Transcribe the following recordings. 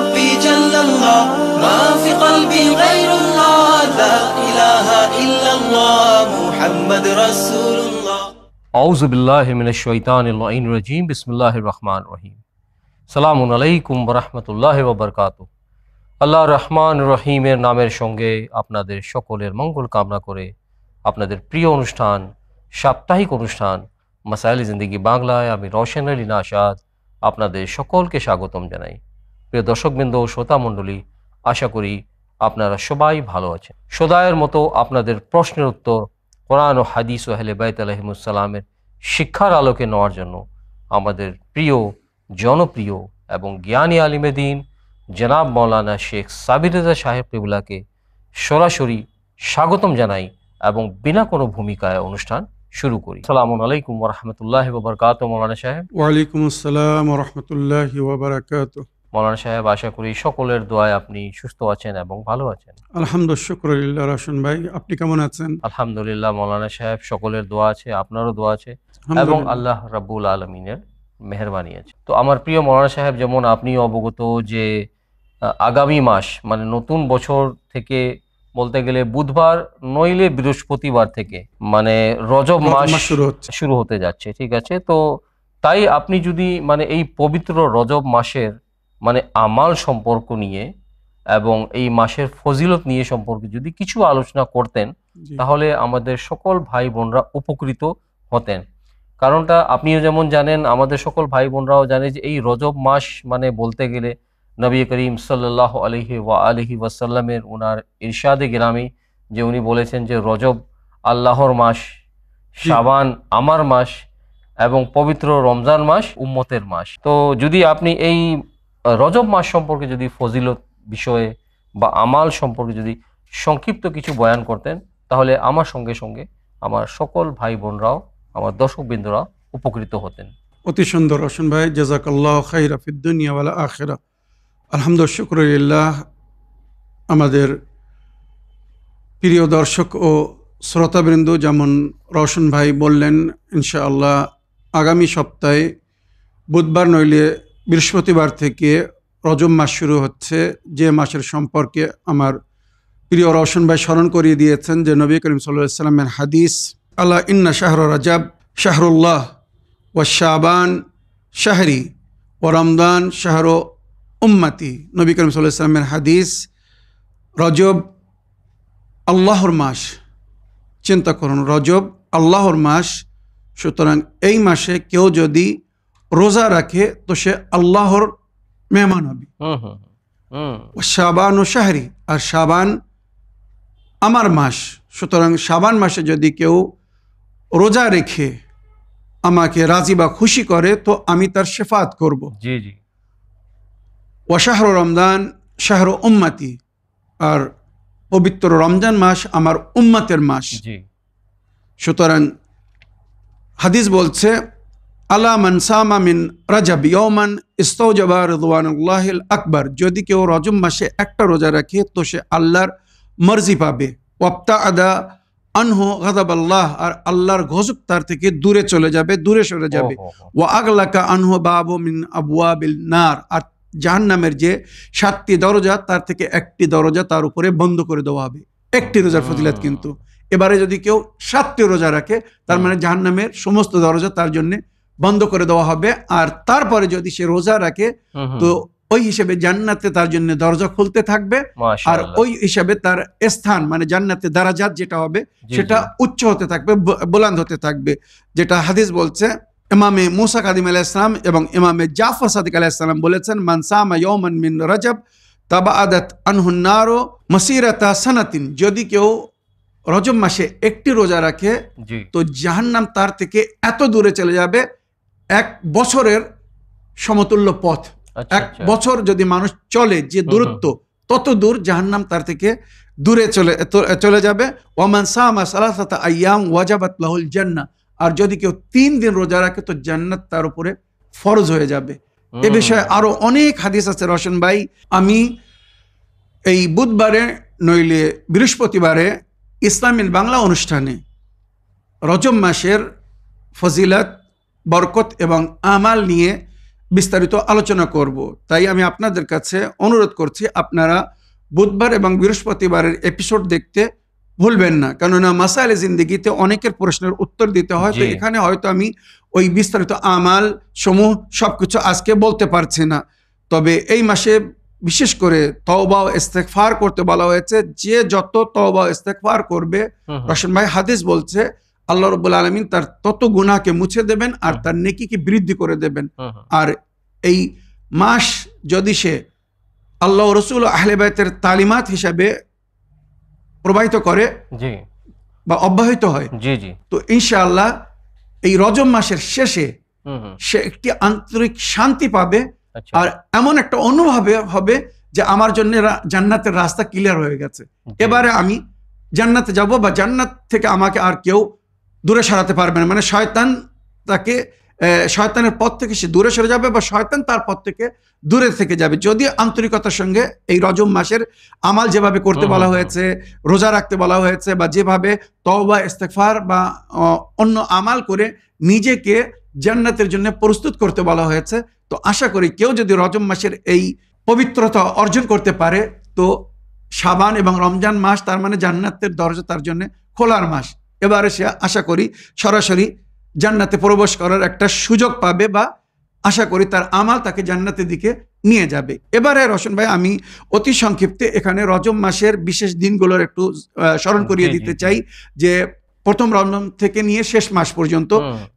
ربي جل الله ما في قلبي غير الله لا إله إلا الله محمد رسول الله আউযু বিল্লাহি মিনাশ শাইতানির রাজিম বিসমিল্লাহির রহমানির রহিম সালামুন আলাইকুম ওয়া রাহমাতুল্লাহি ওয়া বারাকাতুহু। আল্লাহ রহমান রহিমের নামের সঙ্গে আপনাদের সকলের মঙ্গল কামনা করে আপনাদের প্রিয় অনুষ্ঠান সাপ্তাহিক অনুষ্ঠান মাসাইলে জিন্দেগি বাংলায় আমি রওশন আলী নাশাদ আপনাদের সকলকে স্বাগতম জানাই। প্রিয় দর্শকবৃন্দ ও শ্রোতা মণ্ডলী, আশা করি আপনারা সবাই ভালো আছেন। সদায়ের মতো আপনাদের প্রশ্নের উত্তর কোরআন ও হাদিস ও আহলে বাইত আলাইহিমুসসালামের শিক্ষার আলোকে নেওয়ার জন্য আমাদের প্রিয় জনপ্রিয় এবং জ্ঞানী আলিমে দ্বীন জনাব মৌলানা শেখ সাবির রেজা সাহেব কিবলাকে সরাসরি স্বাগতম জানাই এবং বিনা কোনো ভূমিকায় অনুষ্ঠান শুরু করি। আসসালামু আলাইকুম ওয়া রাহমাতুল্লাহি ওয়া বারাকাতুহু। মৌলানা সাহেব। ওয়ালাইকুম আসসালাম ওয়া রাহমাতুল্লাহি ওয়া বারাকাতুহু। মৌলানা সাহেব, আশা করি সকলের দোয়ায় আপনি সুস্থ আছেন এবং ভালো আছেন। আলহামদুলিল্লাহ, শুকরিল্লাহ। রওশন ভাই, আপনি কেমন আছেন? আলহামদুলিল্লাহ মৌলানা সাহেব, সকলের দোয়া আছে, আপনারও দোয়া আছে এবং আল্লাহ রাব্বুল আলামিনের মেহেরবানি আছে। তো আমার প্রিয় মৌলানা সাহেব, যেমন আপনি অবগত যে আগামী মাস মানে নতুন বছর থেকে বলতে গেলে বুধবার নইলে বৃহস্পতিবার থেকে মানে রজব মাস শুরু হতে যাচ্ছে, ঠিক আছে? তো তাই আপনি যদি মানে এই পবিত্র রজব মাসের মানে আমাল সম্পর্ক নিয়ে এবং এই মাসের ফজিলত নিয়ে সম্পর্কে যদি কিছু আলোচনা করতেন তাহলে আমাদের সকল ভাই বোনরা উপকৃত হতেন। কারণটা আপনিও যেমন জানেন, আমাদের সকল ভাই বোনরাও জানে যে এই রজব মাস মানে বলতে গেলে নবী করিম সাল্লাল্লাহু আলাইহি ওয়াসাল্লামের ওনার ইরশাদে গিরামি যে উনি বলেছেন যে রজব আল্লাহর মাস, শাবান আমার মাস এবং পবিত্র রমজান মাস উম্মতের মাস। তো যদি আপনি এই রজব মাস সম্পর্কে যদি ফজিলত বিষয়ে বা আমাল সম্পর্কে যদি সংক্ষিপ্ত কিছু বয়ান করতেন তাহলে আমার সঙ্গে সঙ্গে আমার সকল ভাই বোনরাও আমার দর্শকবৃন্দরা উপকৃত হতেন। অতি সুন্দর রওশন ভাই, জাযাকাল্লাহু খাইরা ফিদ দুনিয়া ওয়াল আখিরা। আলহামদুলিল্লাহ, শুকরিল্লাহ। আমাদের প্রিয় দর্শক ও শ্রোতাবৃন্দ, যেমন রওশন ভাই বললেন, ইনশাআল্লাহ আগামী সপ্তাহে বুধবার নইলে বৃহস্পতিবার থেকে রজব মাস শুরু হচ্ছে, যে মাসের সম্পর্কে আমার প্রিয় রওশন ভাই স্মরণ করিয়ে দিয়েছেন যে নবী করিম সাল্লাল্লাহু আলাইহি ওয়াসাল্লামের হাদিস, আলা ইন্না শাহর রাজাব শাহরুল্লাহ ওয়া শাবান শাহরি ওয়া রমদান শাহর উম্মতি। নবী করিম সাল্লাল্লাহু আলাইহি ওয়াসাল্লামের হাদিস, রজব আল্লাহর মাস। চিন্তা করুন, রজব আল্লাহর মাস, সুতরাং এই মাসে কেউ যদি রোজা রাখে তো সে আল্লাহর মেহমান হবে। শাবান ও শাহরি, আর শাবান আমার মাস, সুতরাং শাবান মাসে যদি কেউ রোজা রেখে আমাকে রাজি বা খুশি করে তো আমি তার শেফাত করব। জি জি। ওয়া শাহরু রমজান শাহরু উম্মতি, আর পবিত্র রমজান মাস আমার উম্মতের মাস। সুতরাং হাদিস বলছে, আলা মান সামা মিন রাজাব ইয়াওমান ইস্তাওজাবা রিদওয়ানুল্লাহিল আকবার, যদি কেউ রজব মাসে একটা রোজা রাখে তো সে আল্লাহর মর্জি পাবে। ওয়াবতাআদা আনহু গাযাবাল্লাহ, আর আল্লাহর গজব তার থেকে দূরে চলে যাবে, দূরে সরে যাবে। ওয়া আগলাকা আনহু বাবু মিন আবওয়াবিল নার, আর জাহান্নামের যে 7টি দরজা তার থেকে একটি দরজা তার উপরে বন্ধ করে দেওয়া হবে। একটি রোজার ফজিলত কিন্তু। এবারে যদি কেউ 7টি রোজা রাখে তার মানে জাহান্নামের সমস্ত দরজা তার জন্য বন্ধ করে দেওয়া হবে। আর তারপরে যদি সে রোজা রাখে তো ওই হিসেবে জান্নাতে তার জন্য দরজা খুলতে থাকবে, আর ওই হিসাবে তার স্থান মানে জান্নাতে দারাজাত যেটা হবে সেটা উচ্চ হতে থাকবে, বুলন্দ হতে থাকবে। যেটা হাদিস বলছে, ইমামে মুসা কাদিম আলাইহিস সালাম এবং ইমামে জাফর সাদিক আলাইহিস সালাম বলেছেন, মান সামা ইয়াওমান মিন রজব তাবাআদাত আনহুন নারু মাসিরাতা সানাতিন, যদি কেউ রজব মাসে একটি রোজা রাখে তো জাহান্নাম তার থেকে এত দূরে চলে যাবে 1 বছরের সমতুল্য পথ। 1 বছর যদি মানুষ চলে যে দূরত্ব, তত দূর জাহান্নাম তার থেকে দূরে চলে যাবে। ওয়ামান সামা সালাসাতা আইয়াম ওয়াজাবাত লাহুল জান্নাহ, আর যদি কেউ 3 দিন রোজা রাখে তো জান্নাত তার উপরে ফরজ হয়ে যাবে। এ বিষয়ে আরো অনেক হাদিস আছে রওশন ভাই। আমি এই বুধবারে নইলে বৃহস্পতিবারে ইসলামিক বাংলা অনুষ্ঠানে রজব মাসের ফজিলত, বরকত এবং আমাল নিয়ে বিস্তারিত আলোচনা করব। তাই আমি আপনাদের কাছে অনুরোধ করছি, আপনারা বুধবার এবং বৃহস্পতিবারের এপিসোড দেখতে ভুলবেন না, কেননা মাসাইলে জিন্দেগিতে অনেকের প্রশ্নের উত্তর দিতে হয়। তো এখানে হয়তো আমি ওই বিস্তারিত আমাল সমূহ সবকিছু আজকে বলতে পারছি না। তবে এই মাসে বিশেষ করে তওবা ও ইস্তেগফার করতে বলা হয়েছে। যে যত তওবা ও ইস্তেগফার করবে, রশন ভাই হাদিস বলছে, আল্লাহ রাব্বুল আলামিন তার তত গুনাহকে মুছে দেবেন আর তার নেকিকে বৃদ্ধি করে দেবেন। আর এই মাস যদি সে আল্লাহ রসুল আহলে বাইতের তালিমাত হিসাবে প্রবাহিত করে বা অব্যাহত হয়, তো ইনশাআল্লাহ এই রজব মাসের শেষে সে একটি আন্তরিক শান্তি পাবে। আর এমন একটা অনুভব হবে যে আমার জন্য জান্নাতের রাস্তা ক্লিয়ার হয়ে গেছে, এবারে আমি জান্নাতে যাব, বা জান্নাত থেকে আমাকে আর কেউ দূরে সরাতে পারবে না। মানে শয়তানের পথ থেকে সে দূরে সরে যাবে, বা শয়তান তার পথ থেকে দূরে থেকে যাবে, যদি আন্তরিকতার সঙ্গে এই রজব মাসের আমাল যেভাবে করতে বলা হয়েছে, রোজা রাখতে বলা হয়েছে, বা যেভাবে তওবা ইস্তেগফার বা অন্য আমাল করে নিজেকে জান্নাতের জন্য প্রস্তুত করতে বলা হয়েছে। তো আশা করি কেউ যদি রজব মাসের এই পবিত্রতা অর্জন করতে পারে, তো শাবান এবং রমজান মাস, তার মানে জান্নাতের দরজা তার জন্য খোলার মাস। এবারে সে আশা করি সরাসরি জান্নাতে প্রবেশ করার একটা সুযোগ পাবে, বা আশা করি তার আমাল তাকে জান্নাতের দিকে নিয়ে যাবে। এবারে রশন ভাই আমি অতি সংক্ষিপ্তে এখানে রজব মাসের বিশেষ দিনগুলোর একটু স্মরণ করিয়ে দিতে চাই, যে প্রথম রমজান থেকে নিয়ে শেষ মাস পর্যন্ত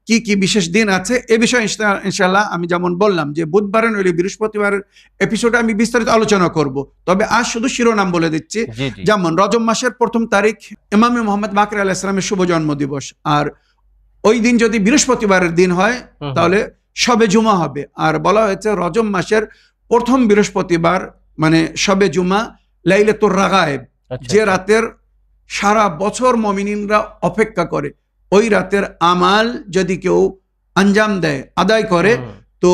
কি কি বিশেষ দিন আছে। এ বিষয়ে ইনশাআল্লাহ আমি যেমন বললাম যে বুধবার নইলে বৃহস্পতিবারের এপিসোডে আমি বিস্তারিত আলোচনা করব। তবে আজ শুধু শিরোনাম বলে দিচ্ছি। যেমন রজব মাসের প্রথম তারিখ ইমামে মোহাম্মদ বাকর আলাইহিস সালামের শুভ জন্ম দিবস, আর ওই দিন যদি বৃহস্পতিবারের দিন হয় তাহলে শবে জুমা হবে। আর বলা হয়েছে রজব মাসের প্রথম বৃহস্পতিবার মানে শবে জুমা লাইলাতুর রাগায়েব, যে রাতের সারা বছর মুমিনিনরা অপেক্ষা করে, ওই রাতের আমাল যদি কেউ আঞ্জাম দেয়, আদায় করে, তো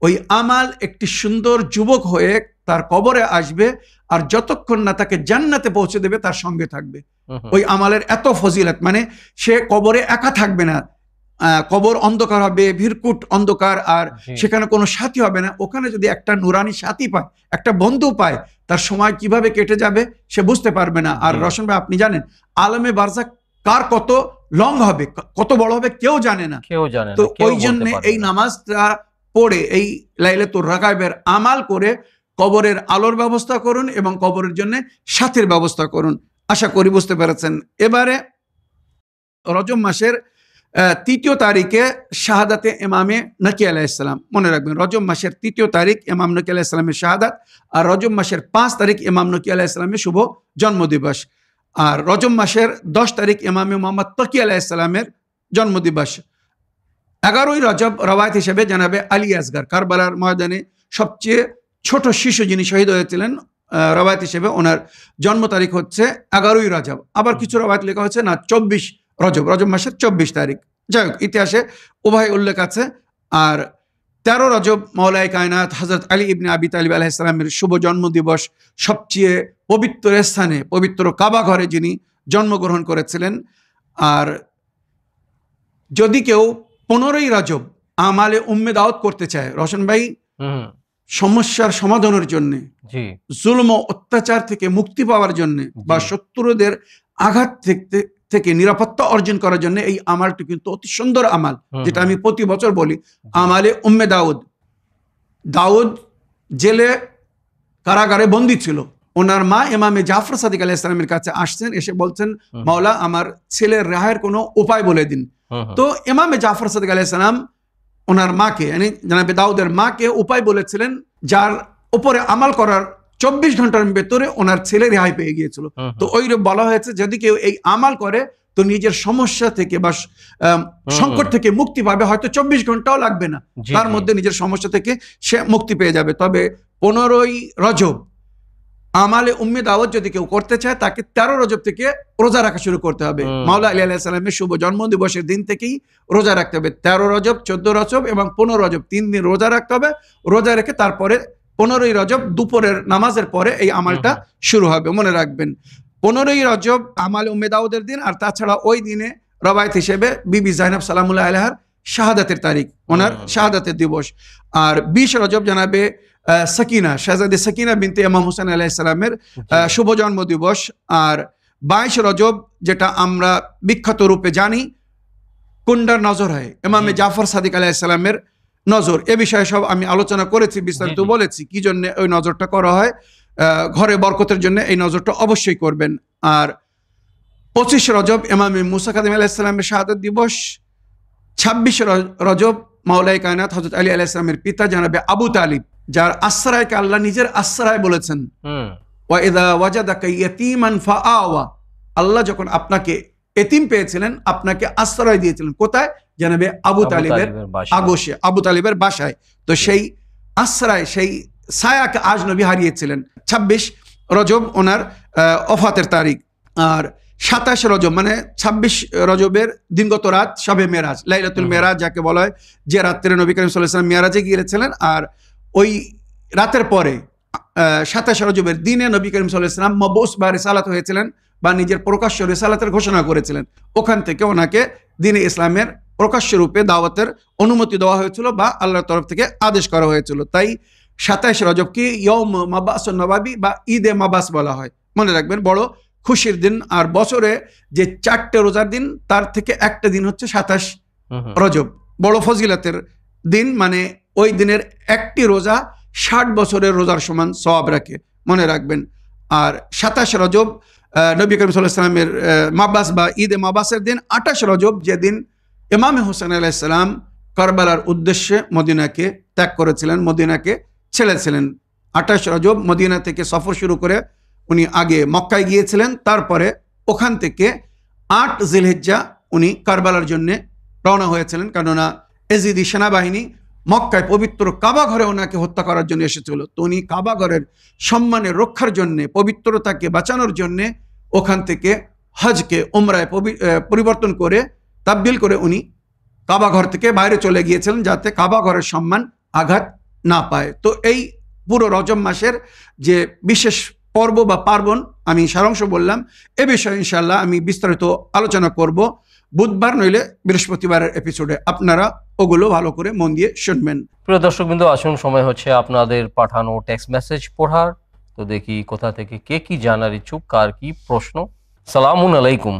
ওই আমাল একটি সুন্দর যুবক হয়ে তার কবরে আসবে, আর যতক্ষণ না তাকে জান্নাতে পৌঁছে দেবে তার সঙ্গে থাকবে। ওই আমালের এত ফজিলত, মানে সে কবরে একা থাকবে না, কবর অন্ধকার হবে, ভিরকুট অন্ধকার, আর সেখানে কোনো সাথী হবে না। ওখানে যদি একটা নুরানি সাথী পায়, একটা বন্ধু পায়, তার সময় কিভাবে কেটে যাবে সে বুঝতে পারবে না। আর রশন ভাই আপনি জানেন আলমে বারজাখ কার কত লং হবে, কত বড় হবে, কেউ জানে না। তো ওই জন্য এই নামাজটা পড়ে এই লাইলাতুর রাগায়েবের আমাল করে কবরের আলোর ব্যবস্থা করুন এবং কবরের জন্য সাথীর ব্যবস্থা করুন। আশা করি বুঝতে পেরেছেন। এবারে রজব মাসের 3 তারিখে শাহাদাতে ইমামে নকি আলাইহিস সালাম, মনে রাখবেন রজব মাসের 3 তারিখ ইমাম নকি আলাইহিস সালামের শাহাদাত, আর রজব মাসের 5 তারিখ ইমাম নকি আলাইহিস সালামের শুভ জন্মদিবস, আর রজব মাসের 10 তারিখ ইমামে মোহাম্মদ তকি আলাইহিস সালামের জন্মদিবস। 11ই রজব রওয়ায়াত হিসেবে জানাবে আলী আসগর, কারবালার ময়দানে সবচেয়ে ছোট শিশু যিনি শহীদ হয়েছিলেন, রওয়ায়াত হিসেবে ওনার জন্ম তারিখ হচ্ছে 11ই রজব। আবার কিছু রওয়ায়াত লেখা হচ্ছে না 24 রজব, রজব মাসের 24 তারিখ। যাই হোক, ইতিহাসে উভয় উল্লেখ আছে। আর 13 রজব মাওলায়ে কায়নাত হযরত আলী ইবনে আবি তালিব আলাইহিস সালামের শুভ জন্মদিবস, সবচেয়ে পবিত্র স্থানে পবিত্র কাবা ঘরে যিনি জন্মগ্রহণ করেছিলেন। আর যদি কেউ 15ই রজব আমালে উম্মে দাওয়াত করতে চায়, রশন ভাই সমস্যার সমাধানের জন্য, জুলম ও অত্যাচার থেকে মুক্তি পাওয়ার জন্য, বা শত্রুদের আঘাত থেকে নিরাপত্তা অর্জন করার জন্য এই আমালটি কিন্তু অতি সুন্দর আমাল, যেটা আমি প্রতি বছর বলি, আমালে উম্মে দাউদ। দাউদ জেলে কারাগারে বন্দী ছিল, ওনার মা ইমামে জাফর সাদিক আলাইহিস সালামের কাছে আসছেন, এসে বলছেন মাওলা আমার ছেলের রেহাইয়ের কোনো উপায় বলে দিন। তো ইমামে জাফর সাদিক আলাইহিস সালাম ওনার মাকে, মানে জনাবে দাউদের মাকে উপায় বলেছিলেন, যার উপরে আমাল করার 24 ঘন্টার ভেতরে ওনার ছেলে রেহাই পেয়ে গিয়েছিল। তো ওই বলা হয়েছে যদি কেউ এই আমাল করে তো নিজের সমস্যা থেকে বা সংকট থেকে মুক্তি পাবে, হয়তো 24 ঘন্টাও লাগবে না, তার মধ্যে নিজের সমস্যা থেকে সে মুক্তি পেয়ে যাবে। তবে 15ই রজব আমালে উম্মে দাওয়াত যদি কেউ করতে চায়, তাকে 13 রজব থেকে রোজা রাখা শুরু করতে হবে। মাওলা আলী আলাইহিস সালামের শুভ জন্মদিবসের দিন থেকেই রোজা রাখতে হবে। 13 রজব, 14 রজব এবং 15 রজব 3 দিন রোজা রাখতে হবে। রোজা রেখে তারপরে 15ই রজব দুপুরের নামাজের পরে এই আমালটা শুরু হবে, মনে রাখবেন। 15ই রজব আমালে উম্মে দাউদের দিন। আর তাছাড়া ওই দিনে রওয়ায়াত হিসেবে বিবি জাইনাব সালামুল্লাহ আলাইহার শাহাদাতের তারিখ, ওনার শাহাদাতের দিবস। আর 20 রজব জানাবে সাকিনা, শাহজাদে সাকিনা বিনতে ইমাম হোসেন আলাইহিস সালামের শুভ জন্ম দিবস। আর 22 রজব যেটা আমরা বিখ্যাত রূপে জানি, কুন্ডার নজর হয়, ইমামে জাফর সাদিক আলাইহিস সালামের নজর। এ বিষয়ে সব আমি আলোচনা করেছি, বিস্তারিত বলেছি কি জন্য ওই নজরটা করা হয়। ঘরে বরকতের জন্য এই নজরটা অবশ্যই করবেন। আর 25 রজব ইমামে মুসা কাযিম আলাইহিস সালামের শাহাদাত দিবস। 26 রজব মাওলাই কায়নাত হযরত আলী আলাইহিস সালামের পিতা জানাবে আবু তালিব, যার আশ্রয়কে আল্লাহ নিজের আশ্রয় বলেছেন। ওয়া ইযা ওয়াজাদাকা ইয়াতীমান ফাআওয়া, আল্লাহ যখন আপনাকে এতিম পেয়েছিলেন, আপনাকে আশ্রয় দিয়েছিলেন কোথায়? জানাবে আবু তালিবের আগোশে, আবু তালিবের বাসায়। তো সেই আশ্রয়, সেই ছায়াকে আজ নবী হারিয়েছিলেন। 26 রজব ওনার ওফাতের তারিখ। আর 27 রজব মানে 26 রজবের দিনগত রাত শবে মেরাজ, লাইলাতুল মেরাজ যাকে বলা হয়, যে রাত্রে নবী করিম সাল্লাল্লাহু আলাইহি ওয়াসাল্লাম মেরাজে গিয়েছিলেন। আর ওই রাতের পরে 27 রজবের দিনে নবী করিম সাল্লাল্লাহু আলাইহি ওয়াসাল্লাম মবউস বা রিসালাত হয়েছিলেন, বা নিজের প্রকাশ্য রিসালাতের ঘোষণা করেছিলেন। ওখান থেকে ওনাকে দ্বীনে ইসলামের প্রকাশ্য রূপে দাওয়াতের অনুমতি দেওয়া হয়েছিল, বা আল্লাহর তরফ থেকে আদেশ করা হয়েছিল। তাই 27 রজবকে ইয়ৌম মাবাসুন নবাবী বা ঈদে মাবাস বলা হয়। মনে রাখবেন, বড় খুশির দিন। আর বছরে যে 4টে রোজার দিন, তার থেকে একটা দিন হচ্ছে 27 রজব, বড় ফজিলতের দিন। মানে ওই দিনের একটি রোজা 60 বছরের রোজার সমান সওয়াব রাখে, মনে রাখবেন। আর 27 রজব নবী করিম সাল্লাল্লাহু আলাইহি ওয়াসাল্লামের মাবাস বা ঈদে মাবাসের দিন। 28 রজব যেদিন ইমাম হোসেন আলাইহিস সালাম কারবালার উদ্দেশ্যে মদিনাকে ত্যাগ করেছিলেন, মদিনাকে ছেড়েছিলেন। 28 রজব মদিনা থেকে সফর শুরু করে উনি আগে মক্কায় গিয়েছিলেন, তারপরে ওখান থেকে 8 জিলহিজ্জা উনি কারবালার জন্য রওনা হয়েছিলেন। কেননা এজিদি সেনাবাহিনী মক্কায় পবিত্র কাবা ঘরে ওনাকে হত্যা করার জন্য এসেছিল। তো উনি কাবা ঘরের সম্মানের রক্ষার জন্য, পবিত্রতাকে বাঁচানোর জন্য ওখান থেকে হজকে উমরায় পরিবর্তন করে, তাবদিল করে উনি কাবা ঘর থেকে বাইরে চলে গিয়েছিলেন, যাতে কাবা ঘরের সম্মান আঘাত না পায়। তো এই পুরো রজব মাসের যে বিশেষ পর্ব বা পার্বণ আমি সারাংশ বললাম, এ বিষয়ে ইনশাআল্লাহ আমি বিস্তারিত আলোচনা করব বুধবার নইলে বৃহস্পতিবারের এপিসোডে। আপনারা ওগুলো ভালো করে মন দিয়ে শুনবেন। প্রিয় দর্শকবৃন্দ, আসুন সময় হচ্ছে আপনাদের পাঠানো টেক্সট মেসেজ পড়ার। তো দেখি কোথা থেকে কে কি জানার ইচ্ছুক, কার কি প্রশ্ন। সালামুন আলাইকুম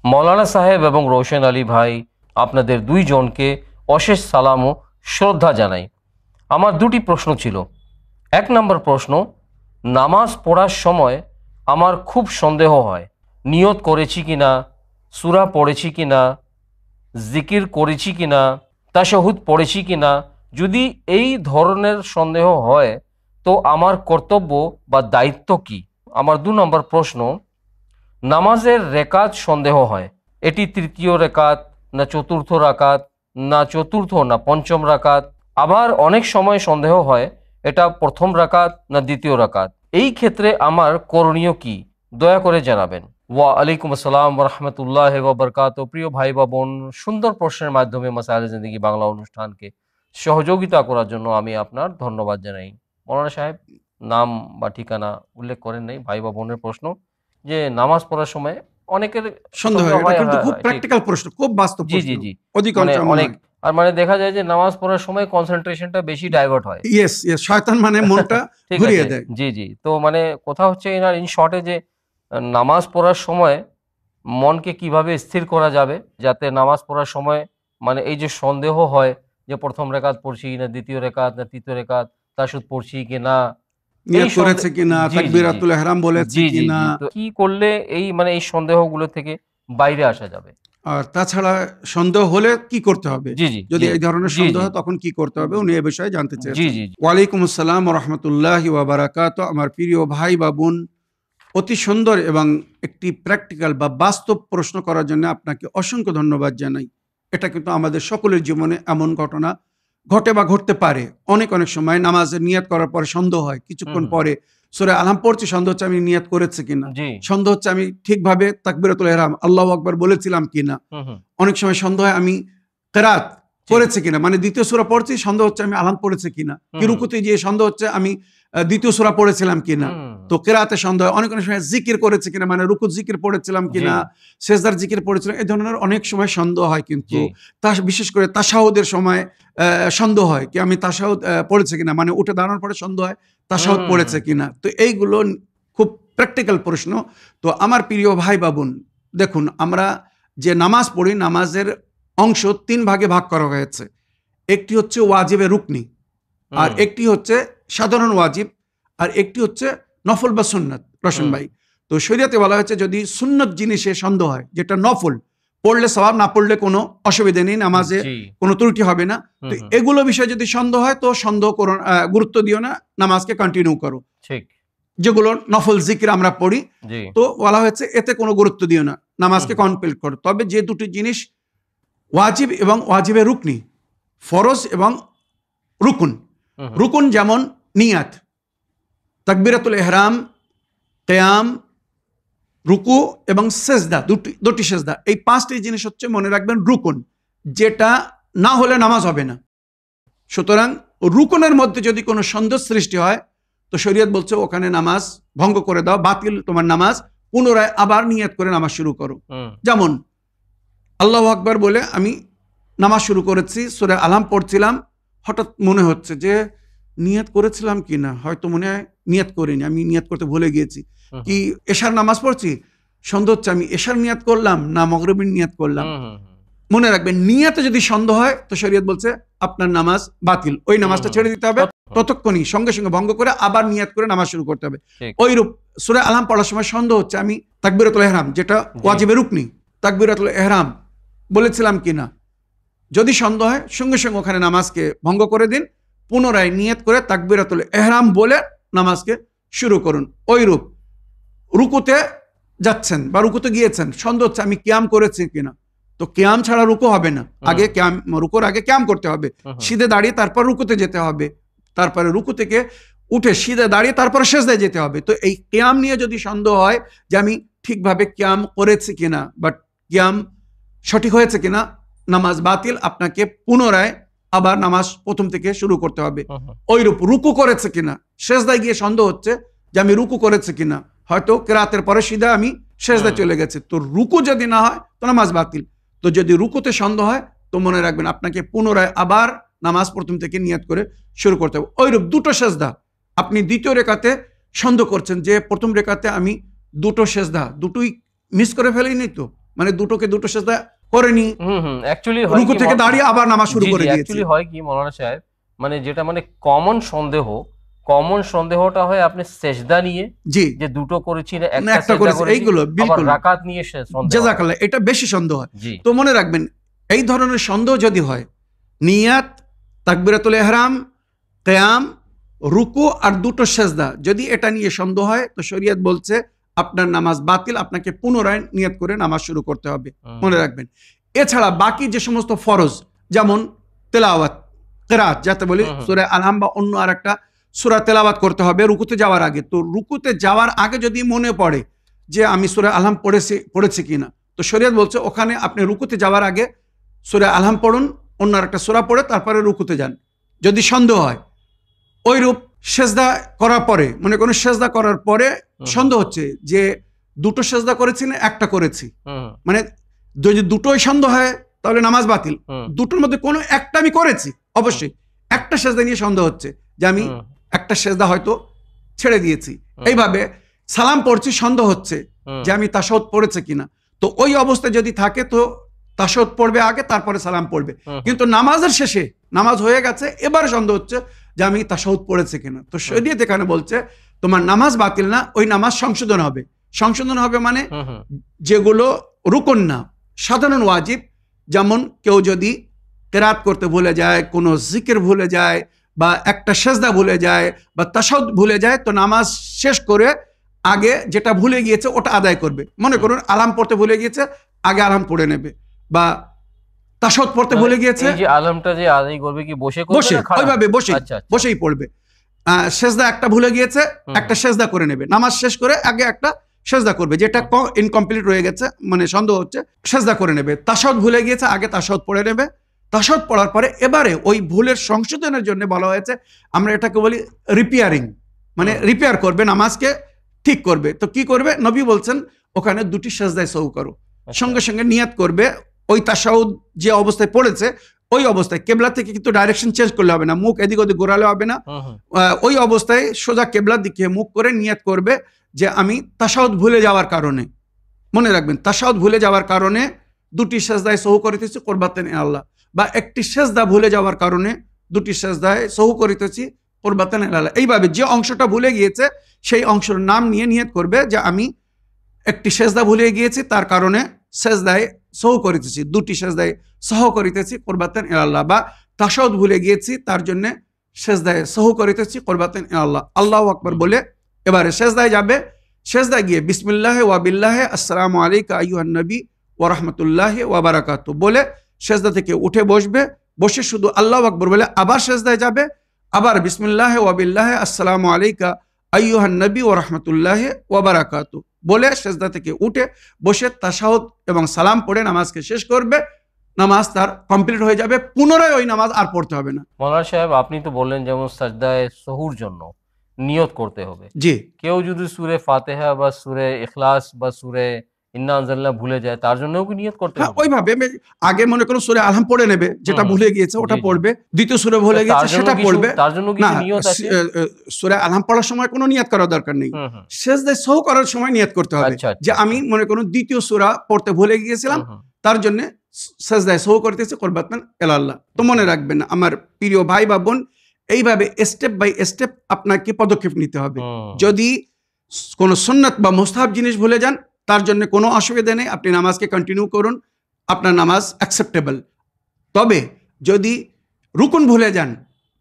মৌলানা সাহেব এবং রোশন আলী ভাই, আপনাদের দুইজনকে অশেষ সালাম ও শ্রদ্ধা জানাই। আমার দুটি প্রশ্ন ছিল। 1 নম্বর প্রশ্ন, নামাজ পড়ার সময় আমার খুব সন্দেহ হয়, নিয়ত করেছি কিনা, সূরা পড়েছি কিনা, জিকির করেছি কিনা, তাশাহুদ পড়েছি কিনা। যদি এই ধরনের সন্দেহ হয় তো আমার কর্তব্য বা দায়িত্ব কি? আমার 2 নম্বর প্রশ্ন, নামাজের রেকাত সন্দেহ হয়, এটি তৃতীয় রেকাত না চতুর্থ রাকাত, না চতুর্থ না পঞ্চম রাকাত। আবার অনেক সময় সন্দেহ হয় এটা প্রথম রাকাত না দ্বিতীয় রাকাত। এই ক্ষেত্রে আমার করণীয় কি, দয়া করে জানাবেন। ওয়া আলাইকুম আসসালাম ওয়া রাহমাতুল্লাহি ওয়া বারাকাতুহু। প্রিয় ভাই বা বোন, সুন্দর প্রশ্নের মাধ্যমে মাসায়েল জিন্দেগি বাংলা অনুষ্ঠানকে সহযোগিতা করার জন্য আমি আপনার ধন্যবাদ জানাই। মৌলানা সাহেব নাম বা ঠিকানা উল্লেখ করেন নাই। ভাই বা বোনের প্রশ্ন যে নামাজ পড়ার সময় অনেকের সন্দেহ হয়, এটা কিন্তু খুব প্র্যাকটিক্যাল প্রশ্ন, খুব বাস্তব প্রশ্ন। জি জি জি, অধিকাংশ অনেক। আর মানে দেখা যায় যে নামাজ পড়ার সময় কনসেন্ট্রেশনটা বেশি ডাইভার্ট হয়। ইয়েস ইয়েস, শয়তান মানে মনটা ঘুরিয়ে দেয়। জি জি। তো মানে কথা হচ্ছে এনার ইন শর্টে যে নামাজ পড়ার সময় মনকে কিভাবে স্থির করা যাবে, যাতে নামাজ পড়ার সময় মানে এই যে সন্দেহ হয় যে প্রথম রেকাত পড়ছি না দ্বিতীয় রেকাত না তৃতীয় রেকাত, তাশাহুদ পড়ছি কিনা, নিয়ত করেছে কিনা, তাকবীরাতুল ইহরাম বলেছে কিনা, তো কি করলে এই মানে এই সন্দেহগুলো থেকে বাইরে আসা যাবে? আর তাছাড়া সন্দেহ হলে কি করতে হবে, যদি এই ধরনের সন্দেহ হয় তখন কি করতে হবে, উনি এই বিষয়ে জানতে চেয়েছেন। ওয়ালাইকুম আসসালাম ওয়া রাহমাতুল্লাহি ওয়া বারাকাতুহু। আমার প্রিয় ভাই বা বোন, অতি সুন্দর এবং একটি প্র্যাকটিক্যাল বা বাস্তব প্রশ্ন করার জন্য আপনাকে অসংখ্য ধন্যবাদ জানাই। এটা কিন্তু আমাদের সকলের জীবনে এমন ঘটনা ঘটে বা ঘটতে পারে। অনেক সময় নামাজের নিয়ত করার পরে সন্দেহ হয়, কিছুক্ষণ পরে সূরা আলহাম পড়ছি, সন্দেহ হচ্ছে আমি নিয়ত করেছি কিনা, সন্দেহ হচ্ছে আমি ঠিকভাবে তাকবীরাতুল ইহরাম আল্লাহু আকবার বলেছিলাম কিনা। অনেক সময় সন্দেহ হয় আমি কিরাত করেছি কিনা, মানে দ্বিতীয় সূরা পড়ছি, সন্দেহ হচ্ছে আমি আলহাম পড়েছি কিনা। কি রুকুতে গিয়ে সন্দেহ হচ্ছে আমি দ্বিতীয় সূরা পড়েছিলাম কিনা। তো কেরাতে সন্দেহ হয়, অনেক সময় জিকির করেছে কিনা, মানে রুকুত জিকির পড়েছিলাম কিনা, সেজদার জিকির পড়েছিলাম, এই ধরনের অনেক সময় সন্দেহ হয়। কিন্তু বিশেষ করে তাশাহুদের সময় সন্দেহ হয় কি আমি তাশাহুদ পড়েছে কিনা, মানে উঠে দাঁড়ানোর পরে সন্দেহ হয় তাশাহুদ পড়েছে কিনা। তো এইগুলো খুব প্র্যাকটিক্যাল প্রশ্ন। তো আমার প্রিয় ভাই বাবুন, দেখুন আমরা যে নামাজ পড়ি, নামাজের অংশ 3 ভাগে ভাগ করা হয়েছে। একটি হচ্ছে ওয়াজিবে রুকনি, আর একটি হচ্ছে সাধারণ ওয়াজিব, আর একটি হচ্ছে নফল বা সুন্নত। রশন ভাই, তো শরীয়তে বলা হয়েছে যদি সুন্নত জিনিসে সন্দেহ হয়, যেটা নফল, পড়লে সওয়াব, না পড়লে কোনো অসুবিধা নেই, নামাজে কোনো ত্রুটি হবে না, তো এগুলো বিষয়ে যদি সন্দেহ হয় তো সন্দেহ করো, গুরুত্ব দিও না, নামাজকে কন্টিনিউ করো। ঠিক, যেগুলো নফল জিকির আমরা পড়ি, তো বলা হয়েছে এতে কোনো গুরুত্ব দিও না, নামাজকে কমপ্লিট করো। তবে যে দুটি জিনিস ওয়াজিব এবং ওয়াজিবে রুকনি, ফরজ এবং রুকুন, রুকুন যেমন নিয়াত, তাকবীরাতুল ইহরাম, কিয়াম, রুকু এবং সেজদা, দুটি সেজদা, এই 5টি জিনিস হচ্ছে মনে রাখবেন রুকুন, যেটা না হলে নামাজ হবে না। সুতরাং রুকুনের মধ্যে যদি কোনো সন্দেহ সৃষ্টি হয় তো শরীয়ত বলছে ওখানে নামাজ ভঙ্গ করে দাও, বাতিল তোমার নামাজ, পুনরায় আবার নিয়াত করে নামাজ শুরু করো। যেমন আল্লাহু আকবার বলে আমি নামাজ শুরু করেছি, সূরা আলাম পড়ছিলাম, হঠাৎ মনে হচ্ছে যে নিয়াত করেছিলাম কিনা, হয়তো মনে হয় নিয়াত করিনি, আমি নিয়াত করতে ভুলে গিয়েছি, কি এশার নামাজ পড়ছি, সন্দেহ হচ্ছে আমি এশার নিয়াত করলাম না মাগরিবের নিয়াত করলাম। মনে রাখবেন নিয়াতে যদি সন্দেহ হয় তো শরীয়ত বলছে আপনার নামাজ বাতিল, ওই নামাজটা ছেড়ে দিতে হবে, ততক্ষণই সঙ্গে সঙ্গে ভঙ্গ করে আবার নিয়াত করে নামাজ শুরু করতে হবে। ওইরূপ সূরা আলাম পড়ার সময় সন্দেহ হচ্ছে আমি তাকবীরাতুল ইহরাম, যেটা ওয়াজিবে রুকনি, তাকবীরাতুল ইহরাম বলেছিলাম কিনা, যদি সন্দেহ হয় সঙ্গে সঙ্গে ওখানে নামাজকে ভঙ্গ করে দিন, পুনরায় নিয়ত করে তাকবীরাতুল ইহরাম বলে নামাজকে শুরু করুন। ওইরূপ রুকুতে যাচ্ছেন বা রুকুতে গিয়েছেন, সন্দেহ হচ্ছে আমি কিয়াম করেছি কিনা, তো কিয়াম ছাড়া রুকু হবে না, আগে কিয়াম, রুকুর আগে কিয়াম করতে হবে, সিধে দাঁড়িয়ে তারপর রুকুতে যেতে হবে, তারপরে রুকু থেকে উঠে সিধে দাঁড়িয়ে তারপরে সেজদায় যেতে হবে। তো এই কিয়াম নিয়ে যদি সন্দেহ হয় যে আমি ঠিকভাবে কিয়াম করেছি কিনা বা কিয়াম সঠিক হয়েছে কিনা, নামাজ বাতিল, আপনাকে পুনরায় আবার নামাজ প্রথম থেকে শুরু করতে হবে। ওইরূপ রুকু করেছে কিনা, সেজদায় গিয়ে সন্দেহ হচ্ছে যে আমি রুকু করেছে কিনা, হয়তো কেরাতের পরে সিধা আমি সেজদায় চলে গেছে, তো রুকু যদি না হয় তো নামাজ বাতিল। তো যদি রুকুতে সন্দেহ হয় তো মনে রাখবেন আপনাকে পুনরায় আবার নামাজ প্রথম থেকে নিয়ত করে শুরু করতে হবে। ওইরূপ দুটো সেজদা, আপনি দ্বিতীয় রেখাতে সন্দেহ করছেন যে প্রথম রেখাতে আমি দুটো সেজদা, দুটোই মিস করে ফেলিনি, তো মানে দুটোকে দুটো সেজদা করেনি, অ্যাকচুয়ালি রুকু থেকে দাঁড়িয়ে আবার নামাজ শুরু করে দিয়েছি। অ্যাকচুয়ালি হয় কি মৌলানা সাহেব, মানে যেটা মানে কমন সন্দেহটা হয় আপনি সেজদা নিয়ে, জি, যে দুটো করেছি না একটা করেছি, এইগুলো বিলকুল রাকাত নিয়ে সন্দেহ, জাযাকাল্লাহ, এটা বেশি সন্দেহ হয়। তো মনে রাখবেন এই ধরনের সন্দেহ যদি হয়, নিয়াত, তাকবীরাতুল ইহরাম, কিয়াম, রুকু আর দুটো সেজদা, যদি এটা নিয়ে সন্দেহ হয় তো শরীয়ত বলছে আপনার নামাজ বাতিল, আপনাকে পুনরায় নিয়ত করে নামাজ শুরু করতে হবে, মনে রাখবেন। এছাড়া বাকি যে সমস্ত ফরজ, যেমন তেলাওয়াত, কিরাত যাতে বলি, সূরা আনআম বা অন্য আরেকটা সূরা তেলাওয়াত করতে হবে রুকুতে যাওয়ার আগে, তো রুকুতে যাওয়ার আগে যদি মনে পড়ে যে আমি সূরা আনআম পড়েছি কিনা, তো শরীয়ত বলছে ওখানে আপনি রুকুতে যাওয়ার আগে সূরা আনআম পড়ুন, অন্য আরেকটা সূরা পড়ে তারপরে রুকুতে যান, যদি সন্দেহ হয়। ওইরূপ সেজদা করার পরে, মনে কোনো সেজদা করার পরে সন্দেহ হচ্ছে যে দুটো সেজদা করেছি না একটা করেছি, মানে যদি দুটোই সন্দেহ হয় তাহলে নামাজ বাতিল, দুটোর মধ্যে কোনো একটা আমি করেছি, অবশ্যই একটা সেজদা নিয়ে সন্দেহ হচ্ছে যে আমি একটা সেজদা হয়তো ছেড়ে দিয়েছি, এইভাবে সালাম পড়ছি, সন্দেহ হচ্ছে যে আমি তাশাহুদ পড়েছে কিনা, তো ওই অবস্থায় যদি থাকে তো তাশাহুদ পড়বে আগে, তারপরে সালাম পড়বে। কিন্তু নামাজের শেষে নামাজ হয়ে গেছে, এবারে সন্দেহ হচ্ছে যে আমি তাশাহুদ পড়েছে কিনা, তো শরীয়ত এখানে বলছে তোমার নামাজ বাতিল না, ওই নামাজ সংশোধন হবে। সংশোধন হবে মানে যেগুলো রুকুন না, সাধারণ ওয়াজিব, যেমন কেউ যদি কেরাত করতে ভুলে যায়, কোনো জিকির ভুলে যায়, বা একটা সেজদা ভুলে যায়, বা তাশাহুদ ভুলে যায়, তো নামাজ শেষ করে আগে যেটা ভুলে গিয়েছে ওটা আদায় করবে। মনে করুন আলাম পড়তে ভুলে গিয়েছে, আগে আলাম পড়ে নেবে, বা তাশাহুদ পড়তে ভুলে গিয়েছে, এই যে আলামটা যে আদায় করবে কি বসে করবে না খাড়া? ওইভাবে বসেই পড়বে। সেজদা একটা ভুলে গিয়েছে, একটা সেজদা করে নেবে, নামাজ শেষ করে আগে একটা সেজদা করবে, যেটা ইনকমপ্লিট রয়ে গেছে, মানে সন্দেহ হচ্ছে, সেজদা করে নেবে। তাশাহুদ ভুলে গিয়েছে, আগে তাশাহুদ পড়ে নেবে, তাশাহুদ পড়ার পরে এবারে ওই ভুলের সংশোধনের জন্য বলা হয়েছে, আমরা এটাকে বলি রিপেয়ারিং, মানে রিপেয়ার করবে, নামাজকে ঠিক করবে। তো কি করবে? নবী বলছেন ওখানে দুটি সেজদায় সহু করো, সঙ্গে সঙ্গে নিয়াত করবে ওই তাশাহুদ যে অবস্থায় পড়েছে ওই অবস্থায়, কেবলা থেকে কিন্তু ডাইরেকশন চেঞ্জ করলে হবে না, মুখ এদিক ওদিক ঘোরালে হবে না, ওই অবস্থায় সোজা কেবলার দিকে মুখ করে নিয়াত করবে যে আমি তাশাহুদ ভুলে যাওয়ার কারণে, মনে রাখবেন তাশাহুদ ভুলে যাওয়ার কারণে দুটি সেজদায় সহু করিতেছি কুরবাতান ইলাল্লাহ, বা একটি সেজদা ভুলে যাওয়ার কারণে দুটি সেজদায় সহু করিতেছি কুরবাতান ইলাল্লাহ। এইভাবে যে অংশটা ভুলে গিয়েছে সেই অংশের নাম নিয়ে নিয়ত করবে যে আমি একটি সেজদা ভুলে গিয়েছি তার কারণে সেজদায় সহু করিতেছি, দুটি সেজদায় সহ করিতেছি কুরবাতান ইলাল্লাহ, বা তাশাহুদ ভুলে গিয়েছি তার জন্য সেজদায় সহু করিতেছি কুরবাতান ইলাল্লাহ। আল্লাহু আকবার বলে এবারে সেজদায় যাবে। সেজদায় গিয়ে বিসমিল্লাহ ওয়া বিল্লাহ আসসালামু আলাইকা আইয়ুহান নবী ওয়া রাহমাতুল্লাহি ওয়া বারাকাতুহু বলে সেজদা থেকে উঠে বসবে, বসে শুধু আল্লাহু আকবার বলে আবার সেজদায় যাবে, আবার বিসমিল্লাহ ওয়া বিল্লাহ আসসালামু আলাইকা আইয়ুহান নবী ওয়া রাহমাতুল্লাহি ওয়া বারাকাতুহু বলে সেজদা থেকে উঠে বসে তাশাহুদ এবং সালাম পড়ে নামাজকে শেষ করবে। নামাজ তার কমপ্লিট হয়ে যাবে, পুনরায় ওই নামাজ আর পড়তে হবে না। মৌলানা সাহেব, আপনি তো বললেন যেমন সাজদায়ে সহুর জন্য নিয়ত করতে হবে, জি, কেউ যদি সূরা ফাতিহা বা সূরা ইখলাস বা সূরা ইন্না আনজালনাহু ভুলে যায় তার জন্যও কি নিয়ত করতে হবে? ওইভাবে আগে মনে করো সূরা আলহাম পড়ে নেবে, যেটা ভুলে গিয়েছে ওটা পড়বে, দ্বিতীয় সূরা ভুলে গিয়েছে সেটা পড়বে। তার জন্য কি না, নিয়ত আছে? সূরা আলহাম পড়ার সময় কোনো নিয়ত করার দরকার নেই, সেজদায় সহু করার সময় নিয়ত করতে হবে যে আমি মনে করুন দ্বিতীয় সূরা পড়তে ভুলে গিয়েছিলাম, তার জন্য সেজদায় সহু করতেছি কুরবাতান ইলাল্লাহ। তো মনে রাখবেন আমার প্রিয় ভাই বা বোন, এইভাবে স্টেপ বাই স্টেপ আপনাকে পদক্ষেপ নিতে হবে। যদি কোনো সুন্নাত বা মুস্তাহাব জিনিস ভুলে যান তার জন্য কোনো অসুবিধা নেই, আপনি নামাজকে কন্টিনিউ করুন, আপনার নামাজ অ্যাকসেপ্টেবল। তবে যদি রুকুন ভুলে যান,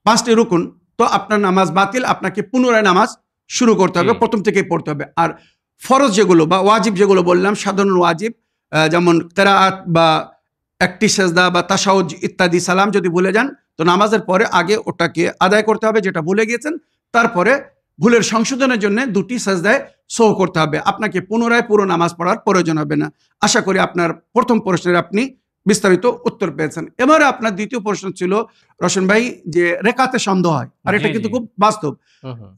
5টি রুকুন, তো আপনার নামাজ বাতিল, আপনাকে পুনরায় নামাজ শুরু করতে হবে, প্রথম থেকেই পড়তে হবে। আর ফরজ যেগুলো বা ওয়াজিব যেগুলো বললাম, সাধারণ ওয়াজিব যেমন কিরাআত বা একটি সেজদা বা তাশাহুদ ইত্যাদি, সালাম যদি ভুলে যান তো নামাজের পরে আগে ওটাকে আদায় করতে হবে যেটা ভুলে গিয়েছেন, তারপরে ভুলের সংশোধনের জন্য দুটি সেজদায় সহু করতে হবে, আপনাকে পুনরায় পুরো নামাজ পড়ার প্রয়োজন হবে না। আশা করি আপনার প্রথম প্রশ্নের আপনি বিস্তারিত উত্তর পেয়েছেন। এবারে আপনার দ্বিতীয় প্রশ্ন ছিল রোশন ভাই যে রেকাতে সন্দেহ হয়, আর এটা কিন্তু খুব বাস্তব।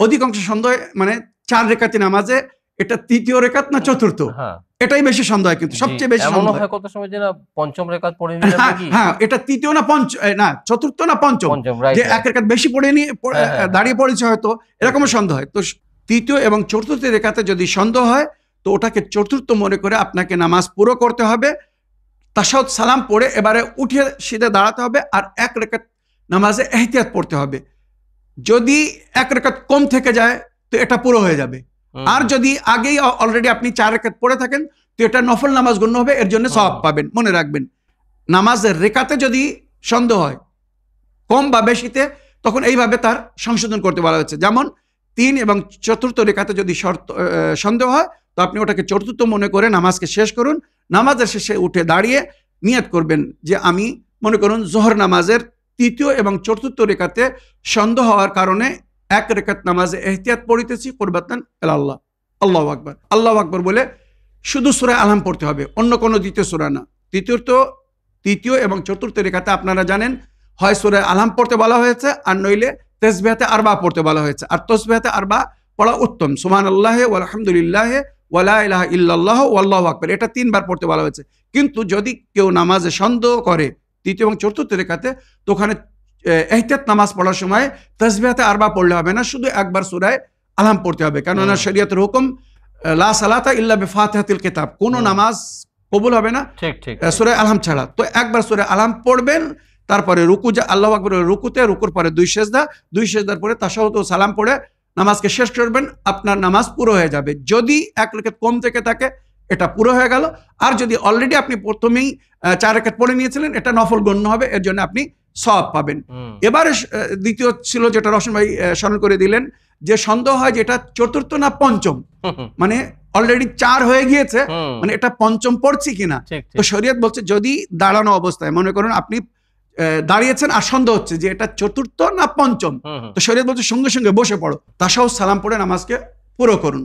অধিকাংশ সন্দেহ মানে 4 রেকাতি নামাজে এটা তৃতীয় রেকাত না চতুর্থ, এটাই বেশি সন্দেহ হয়, কিন্তু সবচেয়ে বেশি সন্দেহ হয় কত সময় যে না পঞ্চম রেকাত পড়ে নিলাম নাকি, হ্যাঁ এটা তৃতীয় না না চতুর্থ না পঞ্চম, যে এক রেকাত বেশি পড়ে নিয়ে দাঁড়িয়ে পড়েছে হয়তো, এরকম সন্দেহ হয়। তো তৃতীয় এবং চতুর্থ রেকাতে যদি সন্দেহ হয় তো ওটাকে চতুর্থ মনে করে আপনাকে নামাজ পুরো করতে হবে, তাশাহুদ সালাম পড়ে এবারে উঠে সিধে দাঁড়াতে হবে, আর 1 রেকাত নামাজে এহতিয়াত পড়তে হবে। যদি 1 রেকাত কম থেকে যায় তো এটা পুরো হয়ে যাবে, আর যদি আগেই অলরেডি আপনি 4 রেকাত পড়ে থাকেন তো এটা নফল নামাজ গণ্য হবে, এর জন্য সওয়াব পাবেন। মনে রাখবেন নামাজের রেকাতে যদি সন্দেহ হয় কম বা বেশিতে, তখন এইভাবে তার সংশোধন করতে বলা হয়েছে। যেমন 3 এবং চতুর্থ রেকাতে যদি সন্দেহ হয় তো আপনি ওটাকে চতুর্থ মনে করে নামাজকে শেষ করুন, নামাজের শেষে উঠে দাঁড়িয়ে নিয়ত করবেন যে আমি মনে করুন জোহর নামাজের তৃতীয় এবং চতুর্থ রেকাতে সন্দেহ হওয়ার কারণে 1 রেকাত নামাজে এহতিয়াত পড়িতেছি কুরবাতান ইলাল্লাহ। আল্লাহু আকবার, আল্লাহু আকবার বলে শুধু সূরা আলহাম পড়তে হবে, অন্য কোনো দ্বিতীয় সূরা না। তৃতীয় এবং চতুর্থ রেকাতে আপনারা জানেন হয় সূরা আলহাম পড়তে বলা হয়েছে, আর নইলে তাসবিহাতে আরবা পড়তে বলা হয়েছে, আর তাসবিহাতে আরবা পড়া উত্তম, সুবহানাল্লাহ ওয়ালহামদুলিল্লাহ ওয়ালা ইলাহা ইল্লাল্লাহ ওয়াল্লাহু আকবার, এটা 3 বার পড়তে বলা হয়েছে। কিন্তু যদি কেউ নামাজে সন্দেহ করে তৃতীয় এবং চতুর্থ রেকাতে, তো ওখানে এহতিয়াত নামাজ পড়ার সময় তাসবিহাতে আরবা পড়লে হবে না, শুধু একবার সূরায়ে আলহাম পড়তে হবে, কেননা শরীয়তের হুকুম লা সালাতা ইল্লা বিফাতিহাতিল কিতাব, কোনো নামাজ কবুল হবে না সূরায়ে আলহাম ছাড়া। তো একবার সূরায়ে আলহাম পড়বেন, তারপরে রুকু, আল্লাহু আকবার রুকুতে, রুকুর পরে 2 সেজদা, 2 সেজদার পরে তাশাহুদ ও সালাম পড়ে নামাজকে শেষ করবেন, আপনার নামাজ পুরো হয়ে যাবে। যদি 1 রেকাত কম থেকে থাকে এটা পুরো হয়ে গেল, আর যদি অলরেডি আপনি প্রথমেই 4 রেকাত পড়ে নিয়েছিলেন এটা নফল গণ্য হবে, এর জন্য আপনি সওয়াব পাবেন। এবারে দ্বিতীয় ছিল যেটা রোশন ভাই স্মরণ করে দিলেন, যে সন্দেহ হয় যেটা চতুর্থ না পঞ্চম, মানে অলরেডি 4 হয়ে গিয়েছে, মানে এটা পঞ্চম পড়ছি কিনা। তো শরীয়ত বলছে যদি দাঁড়ানো অবস্থায় মনে করুন আপনি দাঁড়িয়েছেন আর সন্দেহ হচ্ছে যে এটা চতুর্থ না পঞ্চম, তো শরীয়ত বলছে সঙ্গে সঙ্গে বসে পড়ো, তাশাহুদ সালাম পড়ে নামাজকে পুরো করুন,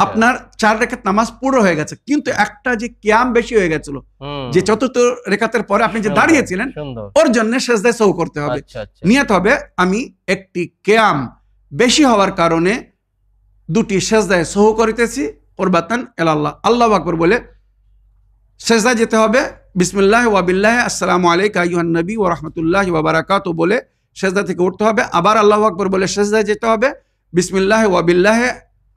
আপনার 4 রেকাত নামাজ পুরো হয়ে গেছে। কিন্তু একটা যে কিয়াম বেশি হয়ে গেছিল, যে চতুর্থ রেকাতের পরে আপনি যে দাঁড়িয়েছিলেন, ওর জন্য সেজদায় সহু করতে হবে। নিয়ত হবে আমি একটি কিয়াম বেশি হওয়ার কারণে দুটি সেজদায় সহু করিতেছি কুরবাতান ইলাল্লাহ, আল্লাহু আকবার বলে সেজদায় যেতে হবে। বিসমিল্লাহ ওয়া বিল্লাহ আসসালামু আলাইকা আইয়ুহান নবী ওয়া রাহমাতুল্লাহি ওয়া বারাকাতুহু বলে সেজদা থেকে উঠতে হবে। আবার আল্লাহু আকবার বলে সেজদায় যেতে হবে। বিসমিল্লাহ ওয়া বিল্লাহ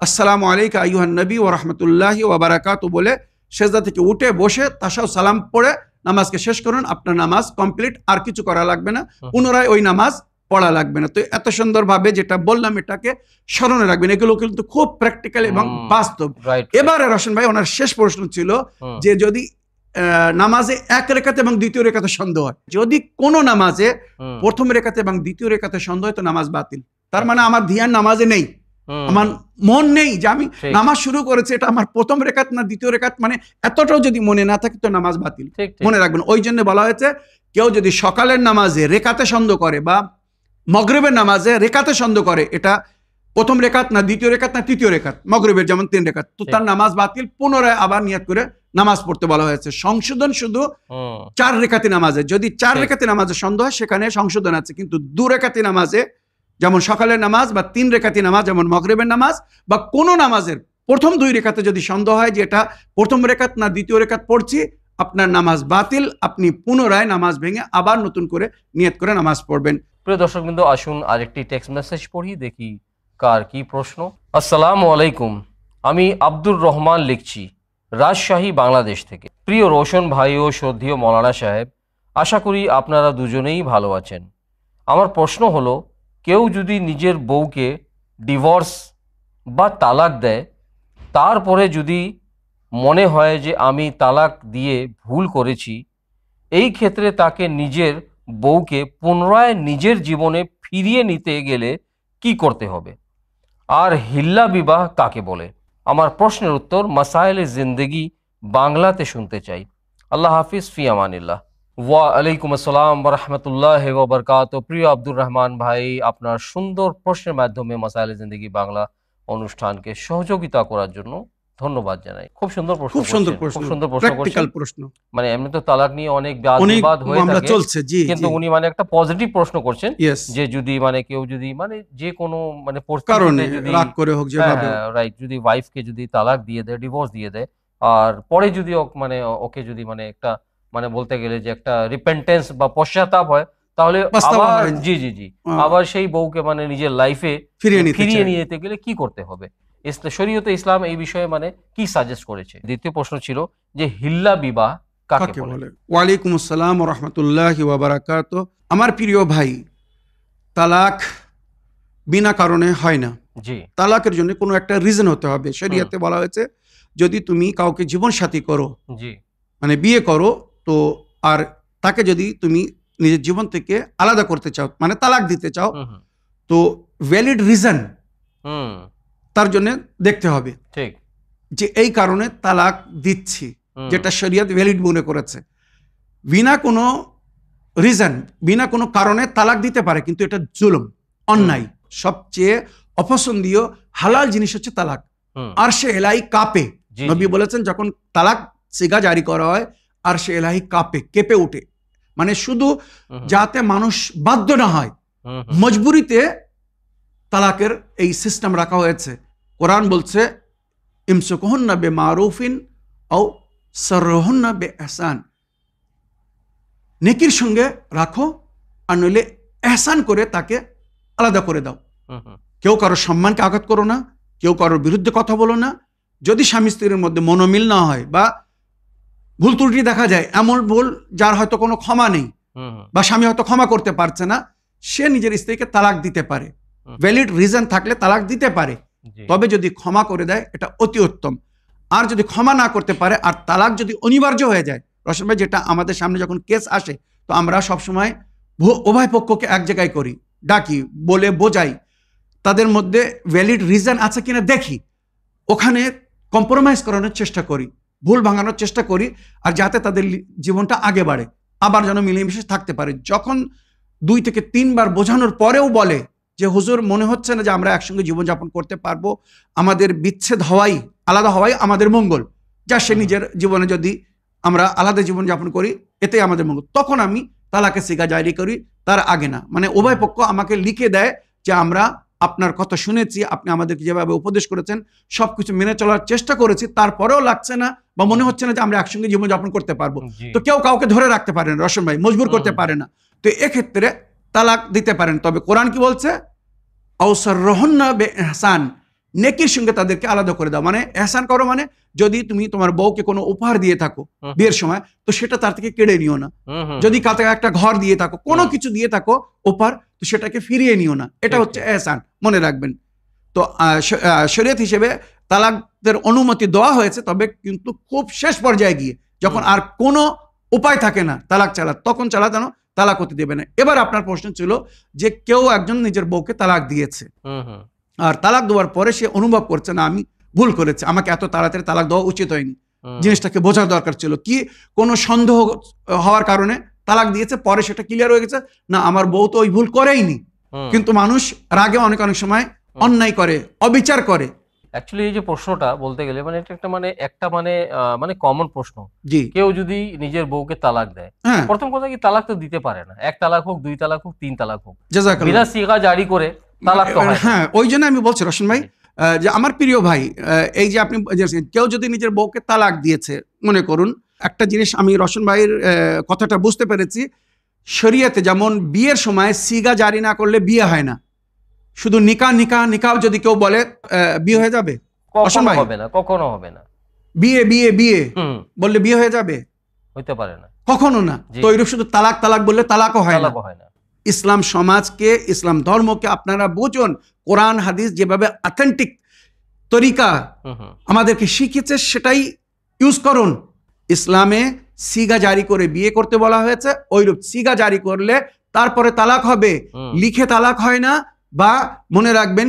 আসসালামু আলাইকা আইয়ুহান নবী ওয়া রাহমাতুল্লাহি ওয়া বারাকাতুহু বলে সেজদা থেকে উঠে বসে তাশাহুদ সালাম পড়ে নামাজকে শেষ করুন। আপনার নামাজ কমপ্লিট, আর কিছু করা লাগবে না, পুনরায় ওই নামাজ পড়া লাগবে না। তো এত সুন্দরভাবে যেটা বললাম এটাকে স্মরণে রাখবেন, এগুলো কিন্তু খুব প্র্যাকটিক্যাল এবং বাস্তব। এবারে রশন ভাই ওনার শেষ প্রশ্ন ছিল যে যদি নামাজে এক রেখাতে এবং দ্বিতীয় রেখাতে সন্দেহ হয়, যদি কোনো নামাজে প্রথম রেখাতে এবং দ্বিতীয় রেখাতে সন্দেহ হয় তো নামাজ বাতিল। তার মানে আমার ধ্যান নামাজে নেই, আমার মন নেই যে আমি নামাজ শুরু করেছি এটা আমার প্রথম রেখাত না দ্বিতীয় রেখাত, মানে এতটাও যদি মনে না থাকে তো নামাজ বাতিল। মনে রাখবেন, ওই জন্য বলা হয়েছে কেউ যদি সকালের নামাজে রেখাতে সন্দেহ করে বা মাগরিবের নামাজে রেখাতে সন্দেহ করে এটা প্রথম রেখাত না দ্বিতীয় রেখাত না তৃতীয় রেখাত, মাগরিবের যেমন 3 রেখাত, তো তার নামাজ বাতিল। পুনরায় আবার নিয়ত করে নামাজ পড়তে বলা হয়েছে। সংশোধন শুধু 4 রেখাতি নামাজে, যদি 4 রেখাতি নামাজে সন্দেহ হয় সেখানে সংশোধন আছে, কিন্তু 2 রেখাতি নামাজে যেমন সকালের নামাজ বা 3 রেখাতি নামাজ যেমন মাগরিবের নামাজ বা কোনো নামাজের প্রথম 2 রেখাতে যদি সন্দেহ হয় যে এটা প্রথম রেখাত না দ্বিতীয় রেখাত পড়ছি, আপনার নামাজ বাতিল। আপনি পুনরায় নামাজ ভেঙে আবার নতুন করে নিয়ত করে নামাজ পড়বেন। প্রিয় দর্শকবৃন্দ, আসুন আরেকটি টেক্সট মেসেজ পড়ি, দেখি কার কি প্রশ্ন। আসসালামু আলাইকুম, আমি আব্দুর রহমান লিখছি রাজশাহী, বাংলাদেশ থেকে। প্রিয় রোশন ভাই ও শ্রদ্ধেয় মৌলানা সাহেব, আশা করি আপনারা দুজনেই ভালো আছেন। আমার প্রশ্ন হলো, কেউ যদি নিজের বউকে ডিভোর্স বা তালাক দেয়, তারপরে যদি মনে হয় যে আমি তালাক দিয়ে ভুল করেছি, এই ক্ষেত্রে তাকে নিজের বউকে পুনরায় নিজের জীবনে ফিরিয়ে নিতে গেলে কি করতে হবে, আর হিল্লা বিবাহ কাকে বলে? আমার প্রশ্নের উত্তর মাসাইলে জিন্দেগি বাংলাতে শুনতে চাই। আল্লাহ হাফিজ, ফি আমানিল্লাহ। ওয়া আলাইকুম আসসালাম ওয়া রাহমাতুল্লাহি ওয়া বারাকাতুহু। প্রিয় আব্দুর রহমান ভাই, আপনার সুন্দর প্রশ্নের মাধ্যমে মাসাইলে জিন্দেগি বাংলা অনুষ্ঠানকে সহযোগিতা করার জন্য ধন্যবাদ জানাই। খুব সুন্দর প্রশ্ন, খুব সুন্দর প্র্যাকটিক্যাল প্রশ্ন। মানে এমনি তো তালাক নিয়ে অনেক বিবাদ হয়ে থাকে, কিন্তু উনি মানে একটা পজিটিভ প্রশ্ন করছেন যে যদি মানে কেউ যদি মানে যে কোনো মানে কারণে রাগ করে হোক যেভাবে, রাইট, যদি ওয়াইফকে যদি তালাক দিয়ে দেয়, ডিভোর্স দিয়ে দেয়, আর পরে যদি মানে ওকে যদি মানে একটা মানে বলতে গেলে যে একটা রিপেন্টেন্স বা পশ্চাতাপ হয়, তাহলে আবার জি আবার সেই বউকে মানে নিজের লাইফে ফিরিয়ে নিয়ে যেতে গেলে কি করতে হবে? শরীয়তে ইসলাম এই বিষয়ে মানে কি সাজেস্ট করেছে? দ্বিতীয় প্রশ্ন ছিল যে হিল্লা বিবাহ কাকে বলে? ওয়ালাইকুম আসসালাম ওয়া রাহমাতুল্লাহি ওয়া বারাকাতুহু। আমার প্রিয় ভাই, তালাক বিনা কারণে হয় না। জি, তালাকের জন্য কোনো একটা রিজন হতে হবে। শরীয়তে বলা হয়েছে যদি তুমি কাউকে জীবন সাথী করো, জি মানে বিয়ে করো, তো আর তাকে যদি তুমি নিজের জীবন থেকে আলাদা করতে চাও মানে তালাক দিতে চাও, তো ভ্যালিড রিজন তার জন্য দেখতে হবে, ঠিক যে এই কারণে তালাক দিচ্ছি, যেটা শরীয়ত ভ্যালিড মনে করেছে। বিনা কোনো রিজন, বিনা কোনো কারণে তালাক দিতে পারে, কিন্তু এটা জুলুম, অন্যায়। সবচেয়ে অপছন্দীয় হালাল জিনিস হচ্ছে তালাক। আরশে এলাহি কাঁপে, নবী বলেছেন যখন তালাক সিগা জারি করা হয় আরশে এলাহি কাঁপে, কেঁপে উঠে, মানে শুধু যাতে মানুষ বাধ্য না হয়, মজবুরিতে তালাকের এই সিস্টেম রাখা হয়েছে। কোরআন বলছে ইমসুকুহুন্না বিমারুফিন আও সারহুন্না বিইহসান, নেকির সঙ্গে রাখো আর নইলে এহসান করে তাকে আলাদা করে দাও। কেউ কারোর সম্মানকে আঘাত করো না, কেউ কারোর বিরুদ্ধে কথা বলো না। যদি স্বামী স্ত্রীর মধ্যে মনোমিল না হয় বা ভুল ত্রুটি দেখা যায়, এমন ভুল যার হয়তো কোনো ক্ষমা নেই বা স্বামী হয়তো ক্ষমা করতে পারছে না, সে নিজের স্ত্রীকে তালাক দিতে পারে। ভ্যালিড রিজন থাকলে তালাক দিতে পারে, তবে যদি ক্ষমা করে দেয় এটা অতি উত্তম। আর যদি ক্ষমা না করতে পারে আর তালাক যদি অনিবার্য হয়ে যায়, রশন ভাই যেটা আমাদের সামনে যখন কেস আসে, তো আমরা সবসময় উভয় পক্ষকে এক জায়গায় করি, ডাকি, বলে বোঝাই, তাদের মধ্যে ভ্যালিড রিজন আছে কিনা দেখি, ওখানে কম্প্রোমাইজ করানোর চেষ্টা করি, ভুল ভাঙানোর চেষ্টা করি, আর যাতে তাদের জীবনটা আগে বাড়ে, আবার যেন মিলেমিশে থাকতে পারে। যখন 2 থেকে 3 বার বোঝানোর পরেও বলে যে হুজুর মনে হচ্ছে না যে আমরা একসঙ্গে জীবনযাপন করতে পারবো, আমাদের বিচ্ছেদ হওয়াই, আলাদা হওয়াই আমাদের মঙ্গল, যা সে নিজের জীবনে যদি আমরা আলাদা জীবনযাপন করি এতে আমাদের মঙ্গল, তখন আমি তালাকে সিগা জারি করি, তার আগে না। মানে উভয় পক্ষ আমাকে লিখে দেয় যে আমরা আপনার কথা শুনেছি, আপনি আমাদেরকে যেভাবে উপদেশ করেছেন সবকিছু মেনে চলার চেষ্টা করেছি, তারপরেও লাগছে না বা মনে হচ্ছে না যে আমরা একসঙ্গে জীবনযাপন করতে পারবো। তো কেউ কাউকে ধরে রাখতে পারে না রশন ভাই, মজবুর করতে পারে না। তো এক্ষেত্রে তালাক দিতে পারেন। তবে কোরআন কি বলছে? আওসার রহন্না বে এহসান, নেকির সঙ্গে তাদেরকে আলাদা করে দাও। মানে এহসান করো, মানে যদি তুমি তোমার বউকে কোনো উপহার দিয়ে থাকো বিয়ের সময়, তো সেটা তার থেকে কেড়ে নিও না। যদি কাতে একটা ঘর দিয়ে থাকো, কোনো কিছু দিয়ে থাকো উপহার, তো সেটাকে ফিরিয়ে নিও না। এটা হচ্ছে এহসান, মনে রাখবেন। তো শরীয়ত হিসেবে তালাকদের অনুমতি দেওয়া হয়েছে, তবে কিন্তু খুব শেষ পর্যায়ে গিয়ে যখন আর কোনো উপায় থাকে না তালাক ছাড়া, তখন ছাড়া যেন তালাক হতে দেবে না। এবার আপনার প্রশ্ন ছিল যে কেউ একজন নিজের বউকে তালাক দিয়েছে, আর তালাক দেওয়ার পরে সে অনুভব করছে না আমি ভুল করেছে, আমাকে এত তাড়াতাড়ি তালাক দেওয়া উচিত হয়নি, জিনিসটাকে বোঝার দরকার ছিল। কি কোনো সন্দেহ হওয়ার কারণে তালাক দিয়েছে, পরে সেটা ক্লিয়ার হয়ে গেছে না আমার বউ তো ওই ভুল করেইনি। কিন্তু মানুষ রাগে অনেক সময় অন্যায় করে, অবিচার করে। অ্যাকচুয়ালি এই যে প্রশ্নটা বলতে গেলে মানে এটা একটা মানে কমন প্রশ্ন। জি, কেউ যদি নিজের বউকে তালাক দেয়, প্রথম কথা কি তালাক তো দিতে পারে না। এক তালাক হোক, দুই তালাক হোক, তিন তালাক হোক, বিনা সিগা জারি করে তালাক তো হয়। হ্যাঁ, ওই জন্য আমি বলছি রশন ভাই যে আমার প্রিয় ভাই, এই যে আপনি কেউ যদি নিজের বউকে তালাক দিয়েছে, মনে করুন একটা জিনিস আমি রশন ভাইয়ের কথাটা বুঝতে পেরেছি। শরীয়তে যেমন বিয়ের সময় সিগা জারি না করলে বিয়ে হয় না, শুধু নিকাহ যদি কেউ বলে বিয়ে হয়ে যাবে, কখনো হবে না, কখনো হবে না। বিয়ে বিয়ে বিয়ে বললে বিয়ে হয়ে যাবে, হইতে পারে না, কখনো না। তো এরকম শুধু তালাক বললে তালাকও হয় না। ইসলাম সমাজকে, ইসলাম ধর্মকে আপনারা বুঝুন, কোরআন হাদিস যেভাবে অথেন্টিক তরিকা আমাদেরকে শিখিয়েছে সেটাই ইউজ করুন। ইসলামে সিগা জারি করে বিয়ে করতে বলা হয়েছে, ওইরূপ সিগা জারি করলে তারপরে তালাক হবে, লিখে তালাক হয় না। বা মনে রাখবেন,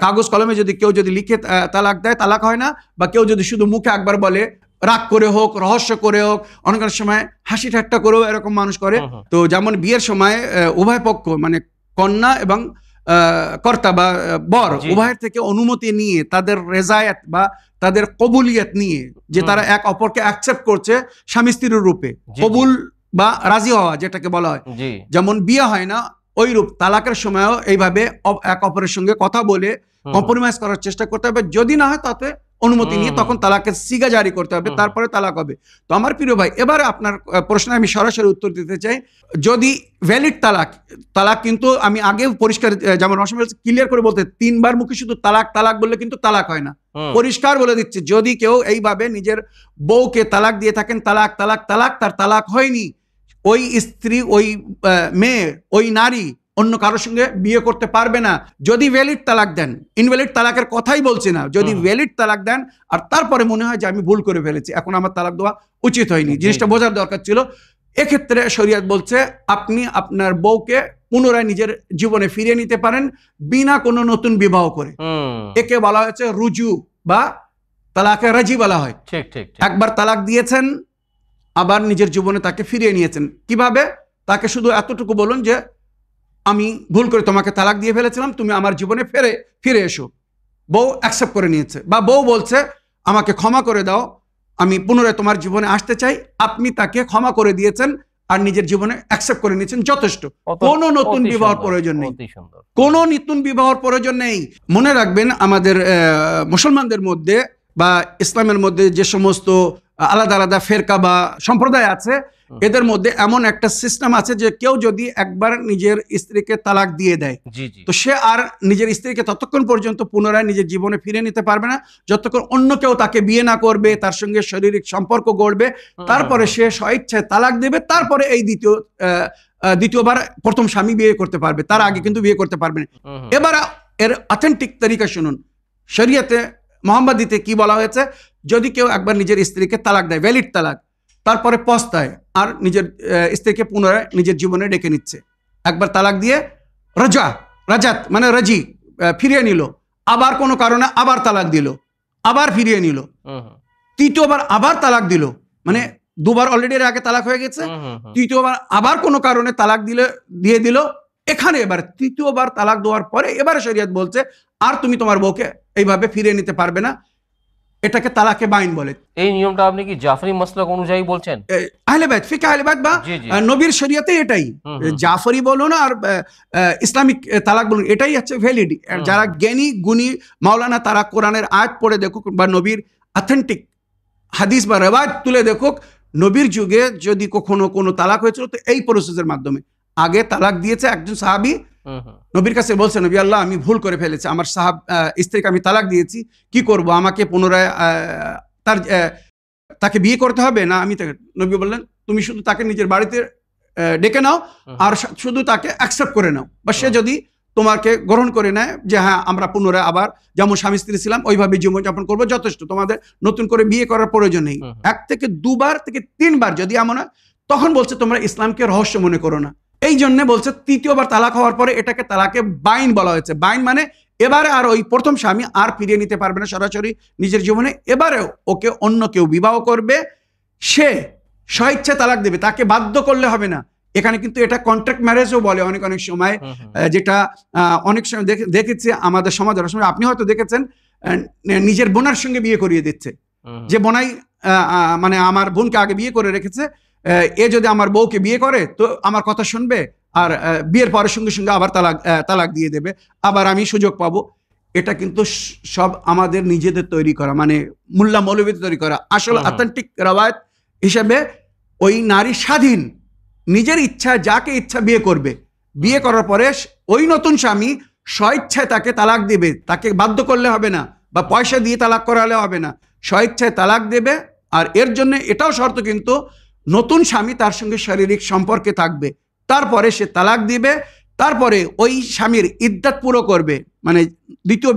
কাগজ কলমে যদি কেউ যদি লিখে তালাক দেয় তালাক হয় না, বা কেউ যদি শুধু মুখে একবার বলে, রাগ করে হোক, রহস্য করে হোক, অনেক সময় হাসি ঠাট্টা করেও এরকম মানুষ করে। তো যেমন বিয়ের সময় উভয় পক্ষ মানে কন্যা এবং কর্তা বা বর উভয়ের থেকে অনুমতি নিয়ে, তাদের রেজায়াত বা তাদের কবুলিয়ত নিয়ে, যে তারা এক অপরকে অ্যাকসেপ্ট করছে স্বামী স্ত্রীর রূপে, কবুল বা রাজি হওয়া যেটাকে বলা হয়। যেমন বিয়ে হয় না, ওইরূপ তালাকের সময়ও এইভাবে এক অপরের সঙ্গে কথা বলে কম্প্রোমাইজ করার চেষ্টা করতে হবে। যদি না হয় তাতে অনুমতি নিয়ে তখন তালাকের সিগা জারি করতে হবে, তারপরে তালাক হবে। তো আমার প্রিয় ভাই, এবার আপনার প্রশ্নে আমি সরাসরি উত্তর দিতে চাই। যদি ভ্যালিড তালাক কিন্তু আমি আগে পরিষ্কার, যেমন ক্লিয়ার করে বলতে, 3 বার মুখে শুধু তালাক বললে কিন্তু তালাক হয় না। পরিষ্কার বলে দিচ্ছে, যদি কেউ এইভাবে নিজের বউকে তালাক দিয়ে থাকেন, তালাক তার তালাক হয়নি, ওই স্ত্রী, ওই মেয়ে, ওই নারী অন্য কারোর সঙ্গে বিয়ে করতে পারবে না। যদি ভ্যালিড তালাক দেন, ইনভ্যালিড তালাকের কথাই বলছি না, যদি ভ্যালিড তালাক দেন আর তারপরে মনে হয় যে আমি ভুল করে ফেলেছি, এখন আমার তালাক দেওয়া উচিত হয়নি, জিনিসটা বোঝার দরকার ছিল। এক্ষেত্রে শরীয়ত বলছে আপনি আপনার বউকে পুনরায় নিজের জীবনে ফিরিয়ে নিতে পারেন বিনা কোনো নতুন বিবাহ করে। একে বলা হয়েছে রুজু বা তালাকে রাজি বলা হয়। একবার তালাক দিয়েছেন, আবার নিজের জীবনে তাকে ফিরিয়ে নিয়েছেন। কিভাবে? তাকে শুধু এতটুকু বলুন যে আমি ভুল করে তোমাকে তালাক দিয়ে ফেলেছিলাম, তুমি আমার জীবনে ফিরে এসো। বউ অ্যাকসেপ্ট করে নিয়েছে, বা বউ বলছে আমাকে ক্ষমা করে দাও, আমি পুনরায় তোমার জীবনে আসতে চাই। আপনি তাকে ক্ষমা করে দিয়েছেন আর নিজের জীবনে অ্যাকসেপ্ট করে নিয়েছেন, যথেষ্ট। কোনো নতুন বিবাহের প্রয়োজন নেই, কোনো নতুন বিবাহের প্রয়োজন নেই। মনে রাখবেন, আমাদের মুসলমানদের মধ্যে বা ইসলামের মধ্যে যে সমস্ত আলাদা আলাদা ফেরকা বা সম্প্রদায় আছে, এদের মধ্যে এমন একটা সিস্টেম আছে যে কেউ যদি একবার নিজের স্ত্রীকে তালাক দিয়ে দেয়, তো সে আর নিজের স্ত্রীকে ততক্ষণ পর্যন্ত পুনরায় নিজের জীবনে ফিরে নিতে পারবে না যতক্ষণ অন্য কেউ তাকে বিয়ে না করবে, তার সঙ্গে শারীরিক সম্পর্ক গড়বে, তারপরে সে স্বইচ্ছায় তালাক দেবে। তারপরে এই দ্বিতীয়বার প্রথম স্বামী বিয়ে করতে পারবে, তার আগে কিন্তু বিয়ে করতে পারবে না। এবার এর অথেন্টিক তরিকা শুনুন। শরীয়তে মুহাম্মাদিতে কি বলা হয়েছে? যদি কেউ একবার নিজের স্ত্রীকে তালাক দেয়, ভ্যালিড তালাক, তারপরে পস্তায় আর নিজের স্ত্রীকে পুনরায় নিজের জীবনে ডেকে নিচ্ছে, একবার তালাক দিয়ে রাজাত মানে রাজি ফিরিয়ে নিল, আবার কোনো কারণে আবার তালাক দিল, আবার ফিরিয়ে নিল, তৃতীয়বার আবার তালাক দিল, মানে দুবার অলরেডি এর আগে তালাক হয়ে গেছে, তৃতীয়বার আবার কোনো কারণে তালাক দিয়ে দিল। এখানে এবার তৃতীয়বার তালাক দেওয়ার পরে এবারে শরীয়ত বলছে আর তুমি তোমার বউকে এইভাবে ফিরিয়ে নিতে পারবে না। এটাকে তালাকে বাইন বলে। এই নিয়মটা আপনি কি জাফরি মাসলাক অনুযায়ী বলছেন? আহলে বাইত, ফিকহ আহলে বাইত বা নবীর শরীয়তে এটাই, জাফরি বলুন আর ইসলামিক তালাক বলুন, এটাই হচ্ছে ভ্যালিড। যারা জ্ঞানী গুণী মাওলানা তারা কোরআনের আয়াত পড়ে দেখুক বা নবীর অথেন্টিক হাদিস বা রেওয়ায়াত তুলে দেখুক, নবীর যুগে যদি কখনো কোনো তালাক হয়েছিল তো এই প্রসেসের মাধ্যমে। আগে তালাক দিয়েছে একজন সাহাবী, নবীর কাছে বলছে, নবী আল্লাহ আমি ভুল করে ফেলেছি, আমার স্ত্রীকে আমি তালাক দিয়েছি, কি করব, আমাকে পুনরায় তাকে বিয়ে করতে হবে না? নবী বললেন তুমি শুধু তাকে নিজের বাড়িতে ডেকে নাও আর শুধু তাকে অ্যাকসেপ্ট করে নাও, বা সে যদি তোমাকে গ্রহণ করে নেয় যে হ্যাঁ আমরা পুনরায় আবার যেমন স্বামী স্ত্রী ছিলাম ওইভাবে জীবনযাপন করবো, যথেষ্ট, তোমাদের নতুন করে বিয়ে করার প্রয়োজন নেই। 1 থেকে 2 বার থেকে 3 বার যদি এমন হয় তখন বলছে তোমরা ইসলামকে রহস্য মনে করো না। এই জন্য বলছে 3য়-বার তালাক হওয়ার পরে এটাকে তালাকে বাইন বলা হয়েছে। বাইন মানে এবারে আর ওই প্রথম স্বামী আর ফিরিয়ে নিতে পারবে না সরাসরি নিজের জীবনে, এবারে ওকে অন্য কেউ বিবাহ করবে, সে স্বেচ্ছায় তালাক দেবে, তাকে বাধ্য করলে হবে না। এখানে কিন্তু এটা কন্ট্রাক্ট ম্যারেজও বলে অনেক সময়, যেটা অনেক সময় দেখেছি আমাদের সমাজের সময়, আপনি হয়তো দেখেছেন, নিজের বোনের সঙ্গে বিয়ে করিয়ে দিচ্ছে, যে বোনাই মানে আমার বোনকে আগে বিয়ে করে রেখেছে, এ যদি আমার বউকে বিয়ে করে তো আমার কথা শুনবে আর বিয়ের পরের সঙ্গে সঙ্গে আবার তালাক দিয়ে দেবে, আবার আমি সুযোগ পাবো। এটা কিন্তু সব আমাদের নিজেদের তৈরি করা, মানে মোল্লা মৌলবীদের তৈরি করা। আসল অথেন্টিক রওয়ায়াত হিসেবে ওই নারী স্বাধীন, নিজের ইচ্ছা যাকে ইচ্ছা বিয়ে করবে, বিয়ে করার পরে ওই নতুন স্বামী স্বেচ্ছায় তাকে তালাক দেবে, তাকে বাধ্য করলে হবে না বা পয়সা দিয়ে তালাক করালে হবে না, স্বেচ্ছায় তালাক দেবে। আর এর জন্য এটাও শর্ত কিন্তু নতুন স্বামী তার সঙ্গে শারীরিক সম্পর্কে থাকবে, তারপরে সে তালাক দিবে, তারপরে ওই স্বামীর ইদ্দাত পুরো করবে, মানে দ্বিতীয়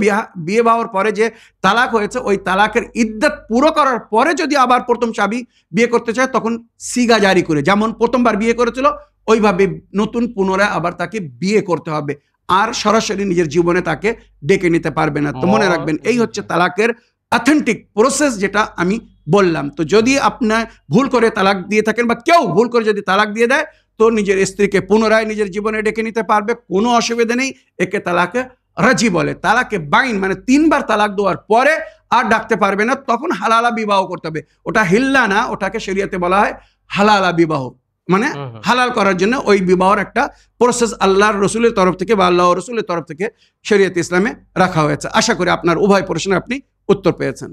বিয়ে হওয়ার পরে যে তালাক হয়েছে ওই তালাকের ইদ্দাত পুরো করার পরে যদি আবার প্রথম স্বামী বিয়ে করতে চায় তখন সিগা জারি করে, যেমন প্রথমবার বিয়ে করেছিল ওইভাবে নতুন পুনরায় আবার তাকে বিয়ে করতে হবে, আর সরাসরি নিজের জীবনে তাকে ডেকে নিতে পারবে না। তো মনে রাখবেন এই হচ্ছে তালাকের অথেন্টিক প্রসেস যেটা আমি বললাম। তো যদি আপনার ভুল করে তালাক দিয়ে থাকেন বা কেউ ভুল করে যদি তালাক দিয়ে দেয় তো নিজের স্ত্রীকে পুনরায় নিজের জীবনে ডেকে নিতে পারবে, কোনো অসুবিধা নেই। একে তালাকে রাজি বলে। তালাকে বাইন মানে 3 বার তালাক দেওয়ার পরে আর ডাকতে পারবে না, তখন হালালা বিবাহ করতে হবে। ওটা হিল্লা না, ওটাকে শরীয়তে বলা হয় হালালা বিবাহ, মানে হালাল করার জন্য ওই বিবাহর একটা প্রসেস আল্লাহর রসুলের তরফ থেকে বা আল্লাহ রসুলের তরফ থেকে শরীয়তে ইসলামে রাখা হয়েছে। আশা করি আপনার উভয় প্রশ্নে আপনি উত্তর পেয়েছেন।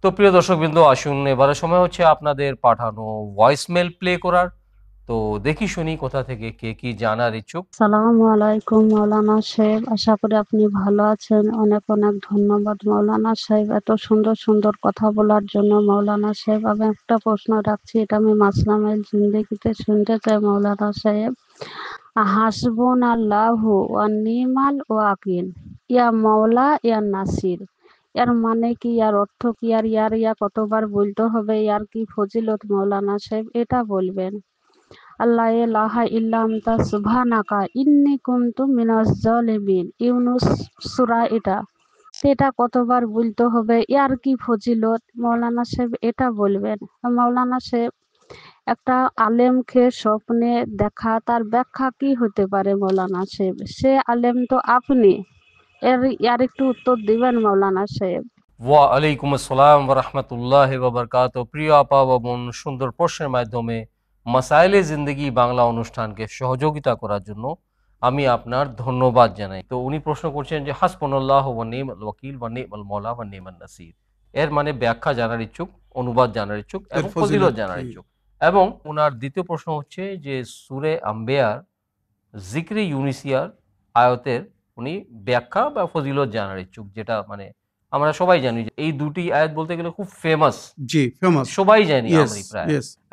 তো প্রিয় দর্শকবৃন্দ, আসুন এবারে সময় হচ্ছে আপনাদের পাঠানো ভয়েসমেল প্লে করার। তো দেখি শুনি কোথা থেকে কে কি জানার ইচ্ছুক। আসসালামু আলাইকুম মাওলানা সাহেব, আশা করি আপনি ভালো আছেন। অনেক অনেক ধন্যবাদ মাওলানা সাহেব এত সুন্দর সুন্দর কথা বলার জন্য। মাওলানা সাহেব আমি একটা প্রশ্ন রাখছি, এটা আমি মাসলামাইল জিন্দেগিতে শুনতে চাই। মাওলানা সাহেব, হাসবুন আল্লাহু ওয়া নিমাল ওয়াকিল, ইয়া মাওলা ইয়া নাসির, এর মানে কি, ইয়ার অর্থ কি, আর ইয়া কতবার বলতে হবে, ইয়ার কি ফজিলত মাওলানা সাহেব এটা বলবেন। আল্লাহ ইলাহা ইল্লা আনতা সুবহানাকা ইন্নী কুনতু মিনাজ জালিমিন, ইউনূস সূরা এটা কতবার বলতে হবে, ইয়ার কি ফজিলত মাওলানা সাহেব এটা বলবেন। মাওলানা সাহেব, একটা আলেমকে স্বপ্নে দেখা তার ব্যাখ্যা কি হতে পারে মাওলানা সাহেব? সে আলেম তো আপনি, ইয়ার একটু উত্তর দিবেন মাওলানা সাহেব। ওয়া আলাইকুম আসসালাম ওয়া রাহমাতুল্লাহি ওয়া বারাকাতুহু। প্রিয় আপা ও বোন, সুন্দর প্রশ্নের মাধ্যমে মাসাইলে জিন্দেগি বাংলা অনুষ্ঠানকে সহযোগিতা করার জন্য আমি আপনার ধন্যবাদ জানাই। তো উনি প্রশ্ন করছেন যে হাসবুনাল্লাহু ওয়া নি'মাল ওয়াকিল ওয়া নি'মাল মাওলা ওয়া নি'মান নাসির, এর মানে ব্যাখ্যা জানার ইচ্ছুক, অনুবাদ জানার ইচ্ছুক এবং ফজিলত জানার ইচ্ছুক। এবং ওনার দ্বিতীয় প্রশ্ন হচ্ছে যে সূরা আম্বিয়ার জিক্রে ইউনিসিয়ার আয়াতের উনি ব্যাখ্যা বা ফজিলত জানার ইচ্ছুক, যেটা মানে আমরা সবাই জানি যে এই দুটি আয়াত বলতে গেলে খুব ফেমাস, জি ফেমাস, সবাই জানি আমরা প্রায়।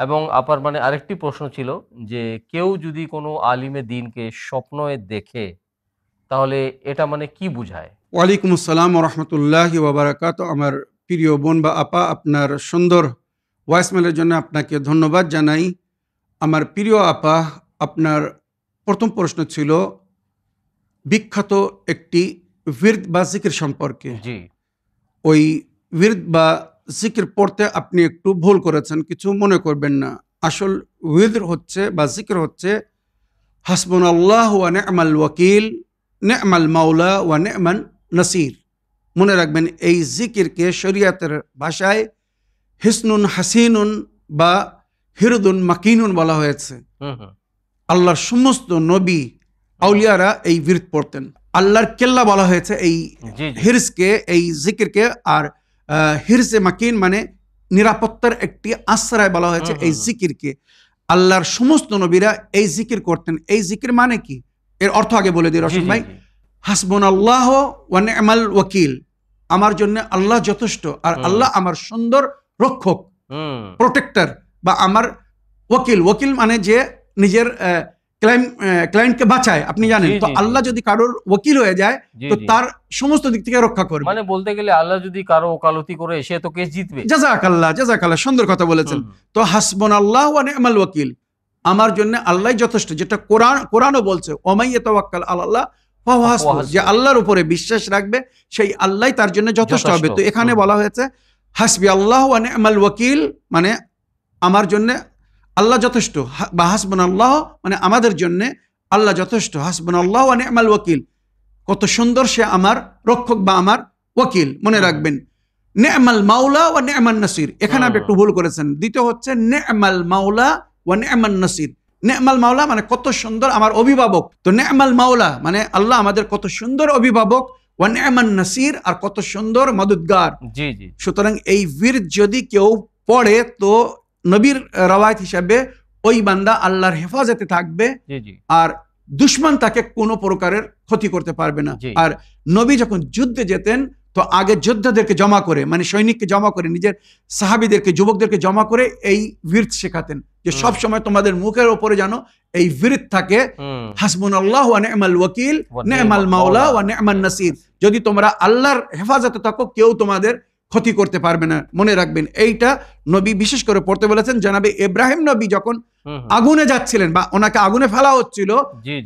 এবং আপার মানে আরেকটি প্রশ্ন ছিল যে কেউ যদি কোনো আলিমে দ্বীনকে স্বপ্নে দেখে তাহলে এটা মানে কি বোঝায়? ওয়ালাইকুম আসসালাম ওয়া রাহমাতুল্লাহি ওয়া বারাকাতুহু। আমার প্রিয় বোন বা আপা, আপনার সুন্দর ভয়েসমেলের জন্য আপনাকে ধন্যবাদ জানাই। আমার প্রিয় আপা, আপনার প্রথম প্রশ্ন ছিল বিখ্যাত একটি বিরদ বা জিকির সম্পর্কে। জি, ওই বিরদ বা জিকির পড়তে আপনি একটু ভুল করেছেন, কিছু মনে করবেন না। আসল বিরদ হচ্ছে বা জিকির হচ্ছে হাসবুনাল্লাহু ওয়া নি'মাল ওয়াকিল, নি'মাল মাওলা ওয়া নি'মান নাসির। মনে রাখবেন এই জিকিরকে শরিয়াতের ভাষায় হিসনুন হাসিনুন বা হিরদুন মাকিনুন বলা হয়েছে। আল্লাহর সমস্ত নবী আউলিয়ারা এই বিরত পড়তেন। আল্লাহর কেল্লা বলা হয়েছে এই হিরসকে, এই জিকিরকে। আর হিরসে মাকিন মানে নিরাপত্তার একটি আশ্রয় বলা হয়েছে এই জিকিরকে। আল্লাহর সমস্ত নবীরা এই জিকির করতেন। এই জিকির মানে কি, এর অর্থ আগে বলে দিই রশিদ ভাই। হাসবুনাল্লাহ ওয়া নি'মাল ওয়াকিল, আমার জন্য আল্লাহ যথেষ্ট, আর আল্লাহ আমার সুন্দর রক্ষক, প্রোটেক্টর, বা আমার ওয়াকিল। ওয়াকিল মানে যে নিজের ক্লায়েন্টকে বাঁচায়, আপনি জানেন তো। আল্লাহ যদি কারোর ওয়াকিল হয়ে যায় তো তার সমস্ত দিক থেকে রক্ষা করবে। মানে বলতে গেলে আল্লাহ যদি কারো ওকালতি করে সে তো কেস জিতবে। জাযাকাল্লাহ, জাযাকাল্লাহ, সুন্দর কথা বলেছেন। তো হাসবুনাল্লাহ ওয়া নি'মাল ওয়াকিল, আমার জন্য আল্লাহই যথেষ্ট, যেটা কোরআনও বলছে ওমাই ইয়াতাওয়াক্কাল আলাল্লাহ ফাহুয়া হাসবুহ, যে আল্লাহর উপরে বিশ্বাস রাখবে সেই আল্লাহই তার জন্য যথেষ্ট হবে। তো এখানে বলা হয়েছে হাসবি আল্লাহ ওয়া নি'মাল ওয়াকিল, মানে আমার জন্য আল্লাহ যথেষ্ট, বা হাসবুনাল্লাহ মানে আমাদের জন্য আল্লাহ যথেষ্ট। হাসবুনাল্লাহ ওয়া নি'মাল ওয়াকিল, কত সুন্দর সে আমার রক্ষক বা আমার ওয়াকিল। মনে রাখবেন নি'মাল মাওলা ওয়া নি'মান নাসির, এখানে আপনি একটু ভুল করেছেন। দ্বিতীয় হচ্ছে নি'মাল মাওলা ওয়া নি'মান নাসির। নি'মাল মাওলা মানে কত সুন্দর আমার অভিভাবক। তো নি'মাল মাওলা মানে আল্লাহ আমাদের কত সুন্দর অভিভাবক, ওয়া নি'মান নাসির, আর কত সুন্দর মদদগার। জি জি। সুতরাং এই বিরদ যদি কেউ পড়ে তো নবীর রওয়ায়াত হিসাবে ওই বান্দা আল্লাহর হেফাজতে থাকবে, আর দুশমন তাকে কোনো প্রকারের ক্ষতি করতে পারবে না। আর নবী যখন যুদ্ধে যেতেন তো আগে যোদ্ধাদেরকে জমা করে, মানে সৈনিককে জমা করে, নিজের সাহাবীদেরকে, যুবকদেরকে জমা করে এই বিরদ শেখাতেন, যে সব সময় তোমাদের মুখের উপরে যেন এই বিরদ থাকে, হাসবুনাল্লাহ ওয়া নি'মাল ওয়াকিল, নি'মাল মাওলা ওয়া নি'মান নাসির। যদি তোমরা আল্লাহর হেফাজতে থাকো কেউ তোমাদের ক্ষতি করতে পারবে না। মনে রাখবেন এইটা নবী বিশেষ করে পড়তে বলেছেন। জনাবে ইব্রাহিম নবী যখন আগুনে যাচ্ছিলেন বা ওনাকে আগুনে ফেলা হচ্ছিল,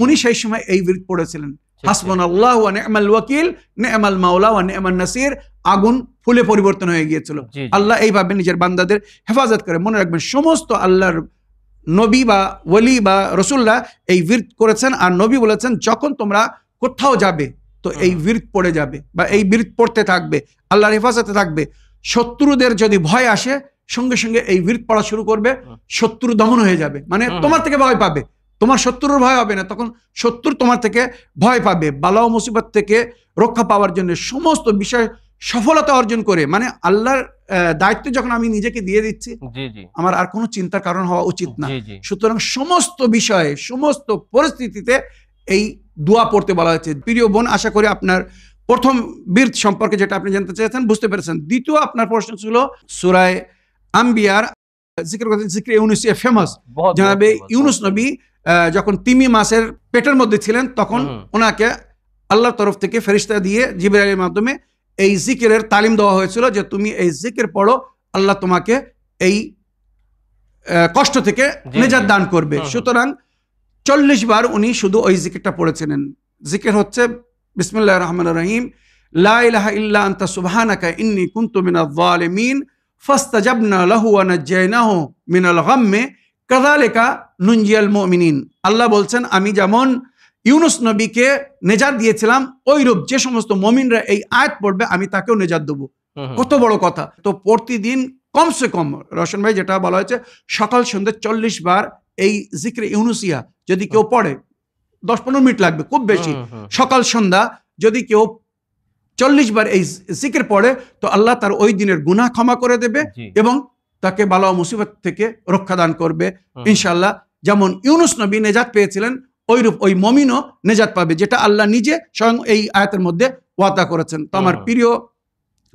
উনি সেই সময় এই বিরদ পড়েছিলেন, হাসবুনাল্লাহ ওয়া নি'মাল ওয়াকিল, নি'মাল মাওলা ওয়া নি'মান নাসির। আগুন ফুলে পরিবর্তন হয়ে গিয়েছিল। আল্লাহ এইভাবে নিজের বান্দাদের হেফাজত করে। মনে রাখবেন সমস্ত আল্লাহর নবী বা ওলি বা রসুল্লাহ এই বিরদ করেছেন। আর নবী বলেছেন যখন তোমরা কোথাও যাবে তো এই বিরদ পড়ে যাবে বা এই বিরদ পড়তে থাকবে, আল্লাহর হেফাজতে থাকবে। শত্রুদের যদি ভয় আসে সঙ্গে সঙ্গে এই বিরদ পড়া শুরু করবে, শত্রু দমন হয়ে যাবে। মানে তোমার থেকে ভয় পাবে, তোমার শত্রুর ভয় হবে না, তখন শত্রু তোমার থেকে ভয় পাবে। বালা ও মুসিবত থেকে রক্ষা পাওয়ার জন্য সমস্ত বিষয় সফলতা অর্জন করে, মানে আল্লাহর দায়িত্ব যখন আমি নিজেকে দিয়ে দিচ্ছি, আমার আর কোনো চিন্তার কারণ হওয়া উচিত না। সুতরাং সমস্ত বিষয়ে, সমস্ত পরিস্থিতিতে এই দোয়া পড়তে বলা হয়েছে। প্রিয় বোন, আশা করি আপনার প্রথম বিরদ সম্পর্কে যেটা আপনি জানতে চেয়েছেন বুঝতে পেরেছেন। দ্বিতীয় আপনার প্রশ্ন ছিল সূরা আম্বিয়ার জিক্রে ইউনুসিয়া ফেমাস। জনাবে ইউনুস নবী যখন তিমি মাছের পেটের মধ্যে ছিলেন তখন ওনাকে আল্লাহর তরফ থেকে ফেরেশতা দিয়ে জিবরাইলের মাধ্যমে এই জিকিরের তালিম দেওয়া হয়েছিল যে তুমি এই জিকির পড়ো, আল্লাহ তোমাকে এই কষ্ট থেকে নিজাত দান করবে। সুতরাং 40 বার উনি শুধু ওই জিকিরটা পড়েছিলেন। জিকির হচ্ছে বিসমিল্লাহির রহমানির রহিম, লা ইলাহা ইল্লা আনতা সুবহানাকা ইন্নী কুনতু মিনাজ জালিমিন ফাস্তাজাবনা লাহু ওয়া নাজ্জায়নাহু মিনাল গাম্মি কাযালিকা নুনজিয়াল মুমিনিন। আল্লাহ বলছেন আমি যেমন ইউনুস নবীকে নেজাত দিয়েছিলাম, ওইরূপ যে সমস্ত মুমিনরা এই আয়াত পড়বে আমি তাকেও নেজাত দেব। কত বড় কথা! তো প্রতিদিন কমসে কম রশন ভাই যেটা বলা হয়েছে সকাল সন্ধ্যে 40 বার এই জিক্রে ইউনুসিয়া যদি কেউ পড়ে, 10-15 মিনিট লাগবে খুব বেশি, সকাল সন্ধ্যা যদি কেউ 40 বার এই জিকির পড়ে তো আল্লাহ তার ওই দিনের গুনাহ ক্ষমা করে দেবে এবং তাকে বালা ও মুসিবত থেকে রক্ষা দান করবে ইনশাআল্লাহ। যেমন ইউনুস নবী নেজাত পেয়েছিলেন ওইরূপ ওই মুমিনও নেজাত পাবে, যেটা আল্লাহ নিজে স্বয়ং এই আয়াতের মধ্যে ওয়াদা করেছেন। তো আমার প্রিয়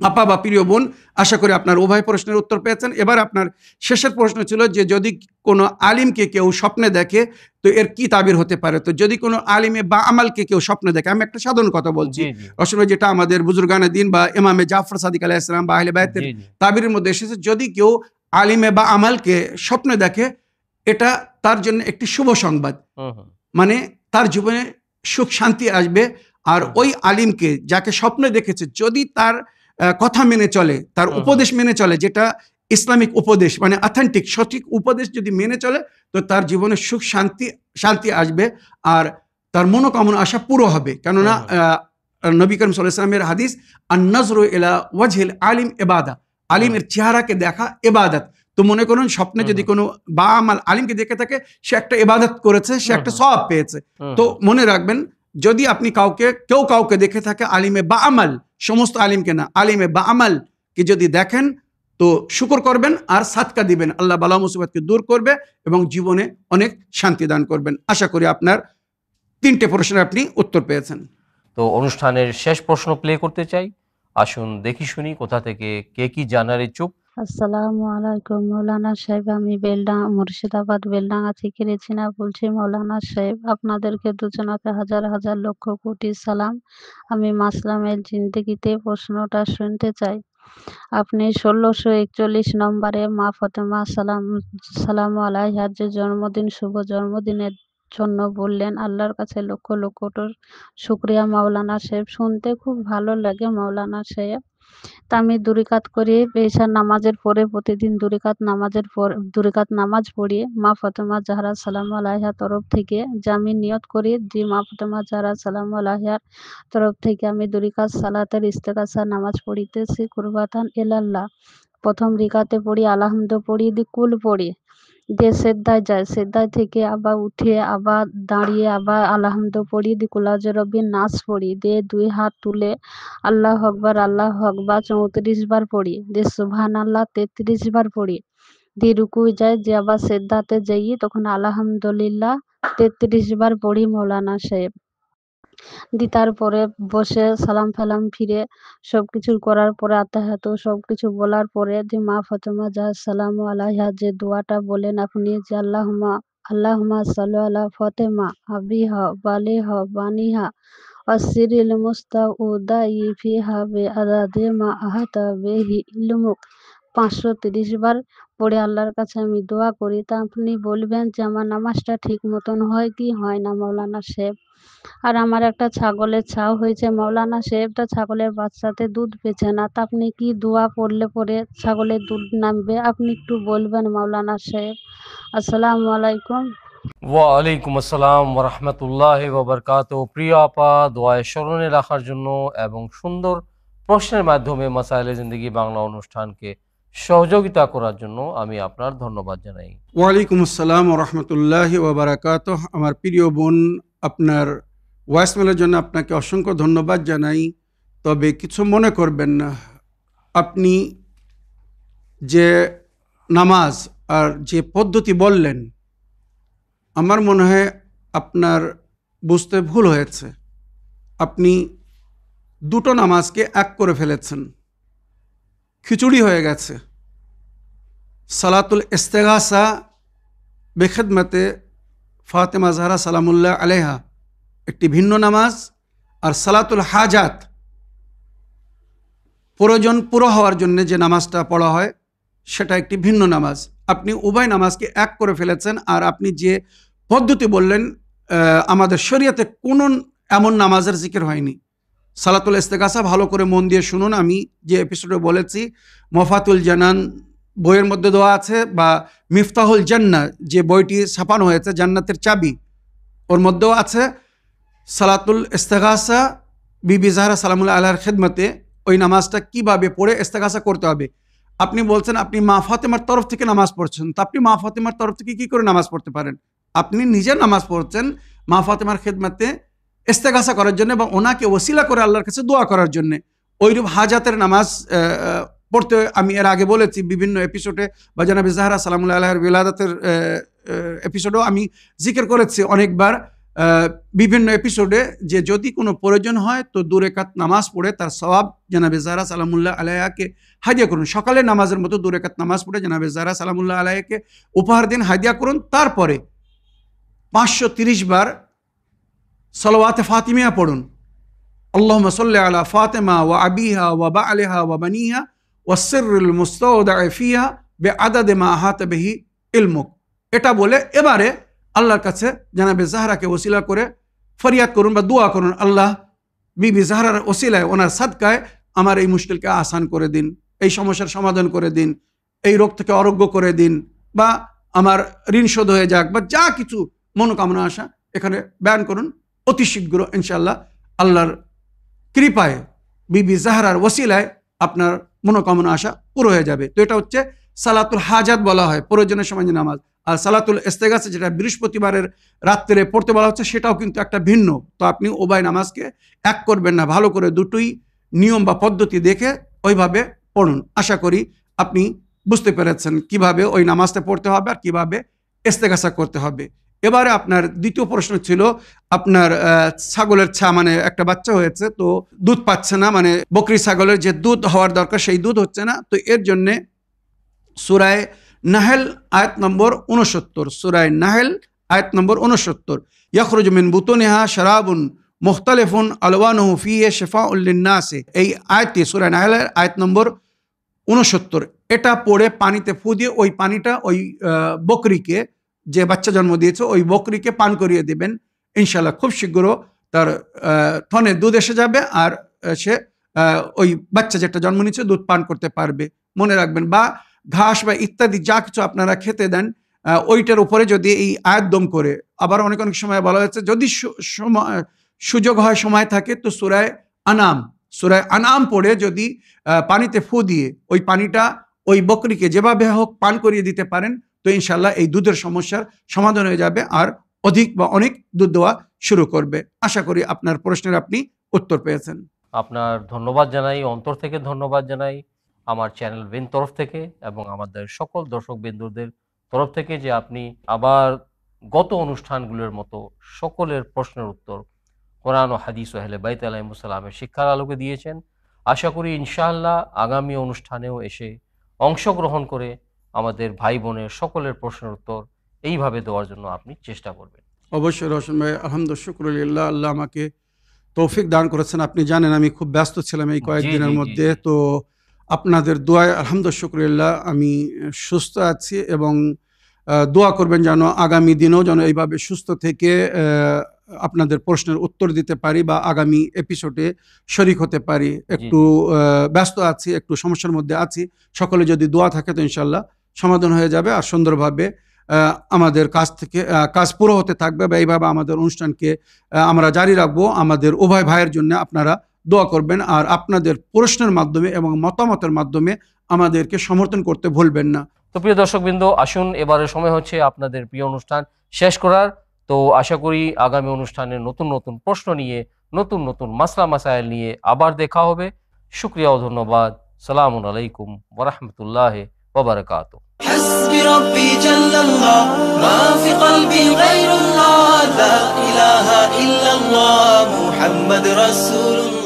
আপা বা প্রিয় বোন, আশা করি আপনার উভয় প্রশ্নের উত্তর পেয়েছেন। এবার আপনার শেষের প্রশ্ন ছিল যে যদি কোনো আলিমকে কেউ স্বপ্নে দেখে তো এর কি তাবির হতে পারে। তো যদি কোনো আলিমে বা আমালকে কেউ স্বপ্নে দেখে, আমি একটা সাধারণ কথা বলছি আসলে, যেটা আমাদের বুজুর্গানে দিন বা ইমামে জাফর সাদিক আলাইহিস সালাম বা আহলে বাইতের তাবিরের মধ্যে এসেছে, যদি কেউ আলিমে বা আমালকে স্বপ্নে দেখে এটা তার জন্য একটি শুভ সংবাদ, মানে তার জীবনে সুখ শান্তি আসবে। আর ওই আলিমকে যাকে স্বপ্নে দেখেছে যদি তার কথা মেনে চলে, তার উপদেশ মেনে চলে, যেটা ইসলামিক উপদেশ মানে অথেন্টিক সঠিক উপদেশ যদি মেনে চলে তো তার জীবনে সুখ শান্তি আসবে আর তার মনোকামনা আশা পুরো হবে। কেননা নবী করিম সাল্লাল্লাহু আলাইহি ওয়াসাল্লামের হাদিস, আন-নাজরু ইলা ওয়াজহিল আলিম ইবাদা, আলিমের চেহারাকে দেখা ইবাদত। তো মনে করুন স্বপ্নে যদি কোনো বা আমাল আলিমকে দেখে থাকে, সে একটা ইবাদত করেছে, সে একটা সওয়াব পেয়েছে। তো মনে রাখবেন, যদি আপনি কেউ কাউকে দেখে থাকে আলিমে বা আমাল, সমস্ত আলিমকে না, আলিমে বা আমাল কি যদি দেখেন তো শুকর করবেন আর সাদকা দিবেন, আল্লাহ বালা মুসিবতকে দূর করবে এবং জীবনে অনেক শান্তি দান করবেন। আশা করি আপনার 3টে প্রশ্নের আপনি উত্তর পেয়েছেন। তো অনুষ্ঠানের শেষ প্রশ্ন প্লে করতে চাই, আসুন দেখি শুনি কোথা থেকে কে কি জানার ইচ্ছুক। আসসালামু আলাইকুম মৌলানা সাহেব, আমি বেলডাঙ্গা, মুর্শিদাবাদ বেলডাঙ্গা থেকে রেজিনা বলছি। মৌলানা সাহেব, আপনাদেরকে দুজনকে হাজার হাজার লক্ষ কোটি সালাম। আমি মাসলামের জিন্দেগিতে প্রশ্নটা শুনতে চাই। আপনি 1641 নম্বরে মা ফাতেমা সালামু আলাইহার যে জন্মদিন, শুভ জন্মদিনের জন্য বললেন, আল্লাহর কাছে লক্ষ লক্ষ শুক্রিয়া মৌলানা সাহেব। শুনতে খুব ভালো লাগে মৌলানা সাহেব। তা আমি দুরিকাত করি, এশার নামাজের পরে প্রতিদিন দুরিকাত নামাজ পড়ি মা ফাতেমা জাহরা সালামু আলাইহা তরফ থেকে, যে আমি নিয়ত করি যে মা ফাতেমা জাহরা সালামু আলাইহার তরফ থেকে আমি দুরিকাত সালাতের ইস্তেগাসা নামাজ পড়িতেছি কুরবাতান ইলাল্লাহ। প্রথম রিকাতে পড়ি আলহামদু পড়ি, দি কুল পড়ি, দিয়ে সেজদায় যায়, সেজদায় থেকে আবার উঠে আবার দাঁড়িয়ে আবার আলহামদু পড়ি, দি কুলাউযু রব্বিন নাস পড়ি, দিয়ে 2 হাত তুলে আল্লাহু আকবার 34 বার পড়ি, দিয়ে সুবহানাল্লাহ 33 বার পড়ি, দিয়ে রুকুয় যায়, যে আবার সেজদাতে যাই তখন আলহামদুলিল্লাহ 33 বার পড়ি মৌলানা সাহেব। দি তারপরে বসে সালাম ফালাম ফিরে সবকিছু করার পরে আত্তাহিয়াতু সবকিছু বলার পরে যে মা ফাতেমা জাহরা সালামু আলাইহা যে দোয়াটা বলেন আপনি, যে আল্লাহুম্মা সাল্লি আলা ফাতেমা আবিহা বালিহা বানিহা ওয়াসিরিল মুস্তাউদাই ফিহা বিআদাদি মা আহাতা বিহি ইলমুক, 530 বার পড়ে আল্লাহর কাছে আমি দোয়া করি। তা আপনি বলবেন যে আমার নামাজটা ঠিক মতন হয় কি হয় না মৌলানা সাহেব? আর আমার একটা ছাগলের ছাও হয়েছে মৌলানা সাহেব, তা ছাগলের বাচ্চাতে দুধ পেছে না, তা আপনি কি দোয়া পড়লে পরে ছাগলের দুধ নামবে? আপনি একটু বলবেন মৌলানা সাহেব। আসসালামু আলাইকুম। ওয়ালাইকুম আসসালাম ওয়া রাহমাতুল্লাহি ওয়া বারাকাতুহু। প্রিয় আপা, দোয়ায় স্মরণে রাখার জন্য এবং সুন্দর প্রশ্নের মাধ্যমে মাসাইলে জিন্দেগি বাংলা অনুষ্ঠানকে সহযোগিতা করার জন্য আমি আপনার ধন্যবাদ জানাই। ওয়ালাইকুম আসসালাম ওয়া রাহমাতুল্লাহি ওয়া বারাকাতুহু। আমার প্রিয় বোন, আপনার ভয়েসমেলের জন্য আপনাকে অসংখ্য ধন্যবাদ জানাই। তবে কিছু মনে করবেন না, আপনি যে নামাজ আর যে পদ্ধতি বললেন, আমার মনে হয় আপনার বুঝতে ভুল হয়েছে। আপনি দুটো নামাজকে এক করে ফেলেছেন, খিচুড়ি হয়ে গেছে। সালাতুল ইস্তেগাসা বেখিদমতে ফাতেমা জাহরা সালামুল্লাহ আলাইহা একটি ভিন্ন নামাজ, আর সালাতুল হাজাত প্রয়োজন পুরো হওয়ার জন্য যে নামাজটা পড়া হয় সেটা একটি ভিন্ন নামাজ। আপনি উভয় নামাজকে এক করে ফেলেছেন। আর আপনি যে পদ্ধতি বললেন, আমাদের শরীয়তে কোনো এমন নামাজের জিকির হয়নি। সালাতুল ইস্তেগাসা ভালো করে মন দিয়ে শুনুন, আমি যে এপিসোডে বলেছি মফাতুল জানান বইয়ের মধ্যে দেওয়া আছে, বা মিফতাহুল জান্নাহ যে বইটি ছাপানো হয়েছে জান্নাতের চাবি, ওর মধ্যেও আছে সালাতুল ইস্তেগাসা বিবি জাহরা সালামুল্লাহ আলাইহার খেদমতে ওই নামাজটা কিভাবে পড়ে ইস্তেগাসা করতে হবে। আপনি বলছেন আপনি মা ফাতেমার তরফ থেকে নামাজ পড়ছেন, তো আপনি মা ফাতেমার তরফ থেকে কি করে নামাজ পড়তে পারেন? আপনি নিজে নামাজ পড়ছেন মা ফাতেমার খেদমতে ইস্তেগাসা করার জন্য এবং ওনাকে ওসিলা করে আল্লাহর কাছে দোয়া করার জন্য। ওইরূপ হাজাতের নামাজ পড়তে আমি এর আগে বলেছি বিভিন্ন এপিসোডে, বা জানাবি জাহরা সালামুল্লাহ আলাইহার বিলাদাতের এপিসোডেও আমি জিকির করেছি অনেকবার বিভিন্ন এপিসোডে, যে যদি কোনো প্রয়োজন হয় তো 2 রাকাত নামাজ পড়ে তার সওয়াব জানাবে জাহরা সালামুল্লাহ আলাইহাকে হাদিয়া করুন। সকালের নামাজের মতো 2 রাকাত নামাজ পড়ে জানাবে জাহরা সালামুল্লাহ আলাইহাকে উপহার দিন, হাদিয়া করুন। তারপরে 530 বার সালাওয়াতে ফাতিমিয়া পড়ুন। আল্লাহুম্মা সাল্লি আলা ফাতিমা ওয়া আবিহা ওয়া বালিহা ওয়া বানিহা ওয়া সিররুল মুস্তাওদা'i ফিহা বিআদাদি মা আহাতা বিহি ইলমুক। এটা বলে এবারে আল্লাহর কাছে জানাবে জাহরাকে ওসিলা করে ফরিয়াদ করুন বা দোয়া করুন, আল্লাহ বিবি জাহরার ওসিলায় ওনার সাদকায় আমার এই মুশকিলকে আসান করে দিন, এই সমস্যার সমাধান করে দিন, এই রোগ থেকে আরোগ্য করে দিন, বা আমার ঋণ শোধ হয়ে যাক, বা যা কিছু মনোকামনা আসা এখানে বয়ান করুন। অতি শীঘ্র ইনশাআল্লাহ আল্লাহর কৃপায়, বিবি জাহরার ওসিলায় আপনার মনোকামনা আশা পুরো হয়ে যাবে। তো এটা হচ্ছে সালাতুল হাজাত বলা হয়, প্রয়োজনের সময় যে নামাজ। আর সালাতুল ইস্তেগাসা যেটা বৃহস্পতিবারের রাত্রে পড়তে বলা হচ্ছে, সেটাও কিন্তু একটা ভিন্ন। তো আপনি উভয় নামাজকে এক করবেন না, ভালো করে দুটোই নিয়ম বা পদ্ধতি দেখে ওইভাবে পড়ুন। আশা করি আপনি বুঝতে পেরেছেন কিভাবে ওই নামাজটা পড়তে হবে আর কিভাবে ইস্তেগাসা করতে হবে। এবারে আপনার দ্বিতীয় প্রশ্ন ছিল আপনার ছাগলের মানে একটা বাচ্চা হয়েছে, তো দুধ পাচ্ছে না, মানে বকরি ছাগলের যে দুধ হওয়ার দরকার সেই দুধ হচ্ছে না। তো এর জন্যে সূরা নাহল আয়াত নম্বর 69, সূরা নাহল আয়াত নম্বর 69, ইয়াখরুজু মিন বুতুনিহা শারাবুন মুখতালিফুন আলওয়ানুহু ফীহি শিফাউল লিন-নাস, এই আয়াতটি সূরা নাহলের আয়াত নম্বর 69, এটা পড়ে পানিতে ফু দিয়ে ওই পানিটা ওই বকরিকে, যে বাচ্চা জন্ম দিয়েছে ওই বকরিকে পান করিয়ে দেবেন। ইনশাআল্লাহ খুব শীঘ্র তার থনে দুধ এসে যাবে আর সে ওই বাচ্চা যেটা জন্ম নিচ্ছে দুধ পান করতে পারবে। মনে রাখবেন, বা ঘাস বা ইত্যাদি যা কিছু আপনারা খেতে দেন ওইটার উপরে যদি এই আয়াত দম করে, আবার অনেক অনেক সময় বলা হয়েছে যদি সুযোগ হয়, সময় থাকে, তো সূরা আনাম পড়ে যদি পানিতে ফু দিয়ে ওই পানিটা ওই বকরিকে যেভাবে হোক পান করিয়ে দিতে পারেন, তো ইনশাল্লাহ এই দুধের সমস্যার সমাধান হয়ে যাবে আর অধিক বা অনেক দুধ দেওয়া শুরু করবে। আশা করি আপনার প্রশ্নের আপনি উত্তর পেয়েছেন। আপনার ধন্যবাদ জানাই, অন্তর থেকে ধন্যবাদ জানাই আমার চ্যানেল বিন তরফ থেকে এবং আমাদের সকল দর্শক বিন্দুদের তরফ থেকে, যে আপনি আবার গত অনুষ্ঠানগুলোর মতো সকলের প্রশ্নের উত্তর কোরআন ও হাদিস ও আহলে বাইত আলাইহিমুস সালামের শিক্ষার আলোকে দিয়েছেন। আশা করি ইনশাআল্লাহ আগামী অনুষ্ঠানেও এসে অংশগ্রহণ করে আমাদের ভাই বোনের সকলের প্রশ্নের উত্তর এইভাবে দেওয়ার জন্য আপনি চেষ্টা করবেন। অবশ্যই রওশন ভাই, আলহামদুলিল্লাহ, শুকরুলিল্লাহ, আল্লাহ আমাকে তৌফিক দান করেছেন। আপনি জানেন আমি খুব ব্যস্ত ছিলাম এই কয়েকদিনের মধ্যে, তো আপনাদের দোয়ায় আলহামদুলিল্লাহ শুকরুলিল্লাহ আমি সুস্থ আছি, এবং দোয়া করবেন যেন আগামী দিনেও যেন এইভাবে সুস্থ থেকে আপনাদের প্রশ্নের উত্তর দিতে পারি বা আগামী এপিসোডে শরিক হতে পারি। একটু ব্যস্ত আছি, একটু সমস্যার মধ্যে আছি, সকলে যদি দোয়া থাকে তো ইনশাল্লাহ সমাধান হয়ে যাবে আর সুন্দরভাবে আমাদের কাজ পুরো হতে থাকবে, বা এইভাবে আমাদের অনুষ্ঠানকে আমরা জারি রাখবো। আমাদের উভয় ভাইয়ের জন্য আপনারা দোয়া করবেন, আর আপনাদের প্রশ্নের মাধ্যমে এবং মতামতের মাধ্যমে আমাদেরকে সমর্থন করতে ভুলবেন না। তো প্রিয় দর্শকবৃন্দ, আসুন এবারের সময় হচ্ছে আপনাদের প্রিয় অনুষ্ঠান শেষ করার। তো আশা করি আগামী অনুষ্ঠানে নতুন নতুন প্রশ্ন নিয়ে, নতুন নতুন মাসলা মাসাইল নিয়ে আবার দেখা হবে। শুকরিয়া ও ধন্যবাদ। সালামু আলাইকুম ওয়া রাহমাতুল্লাহি ওয়া বারাকাতুহু। حسبي ربي جل الله ما في قلبي غير الله لا إله إلا الله محمد رسول الله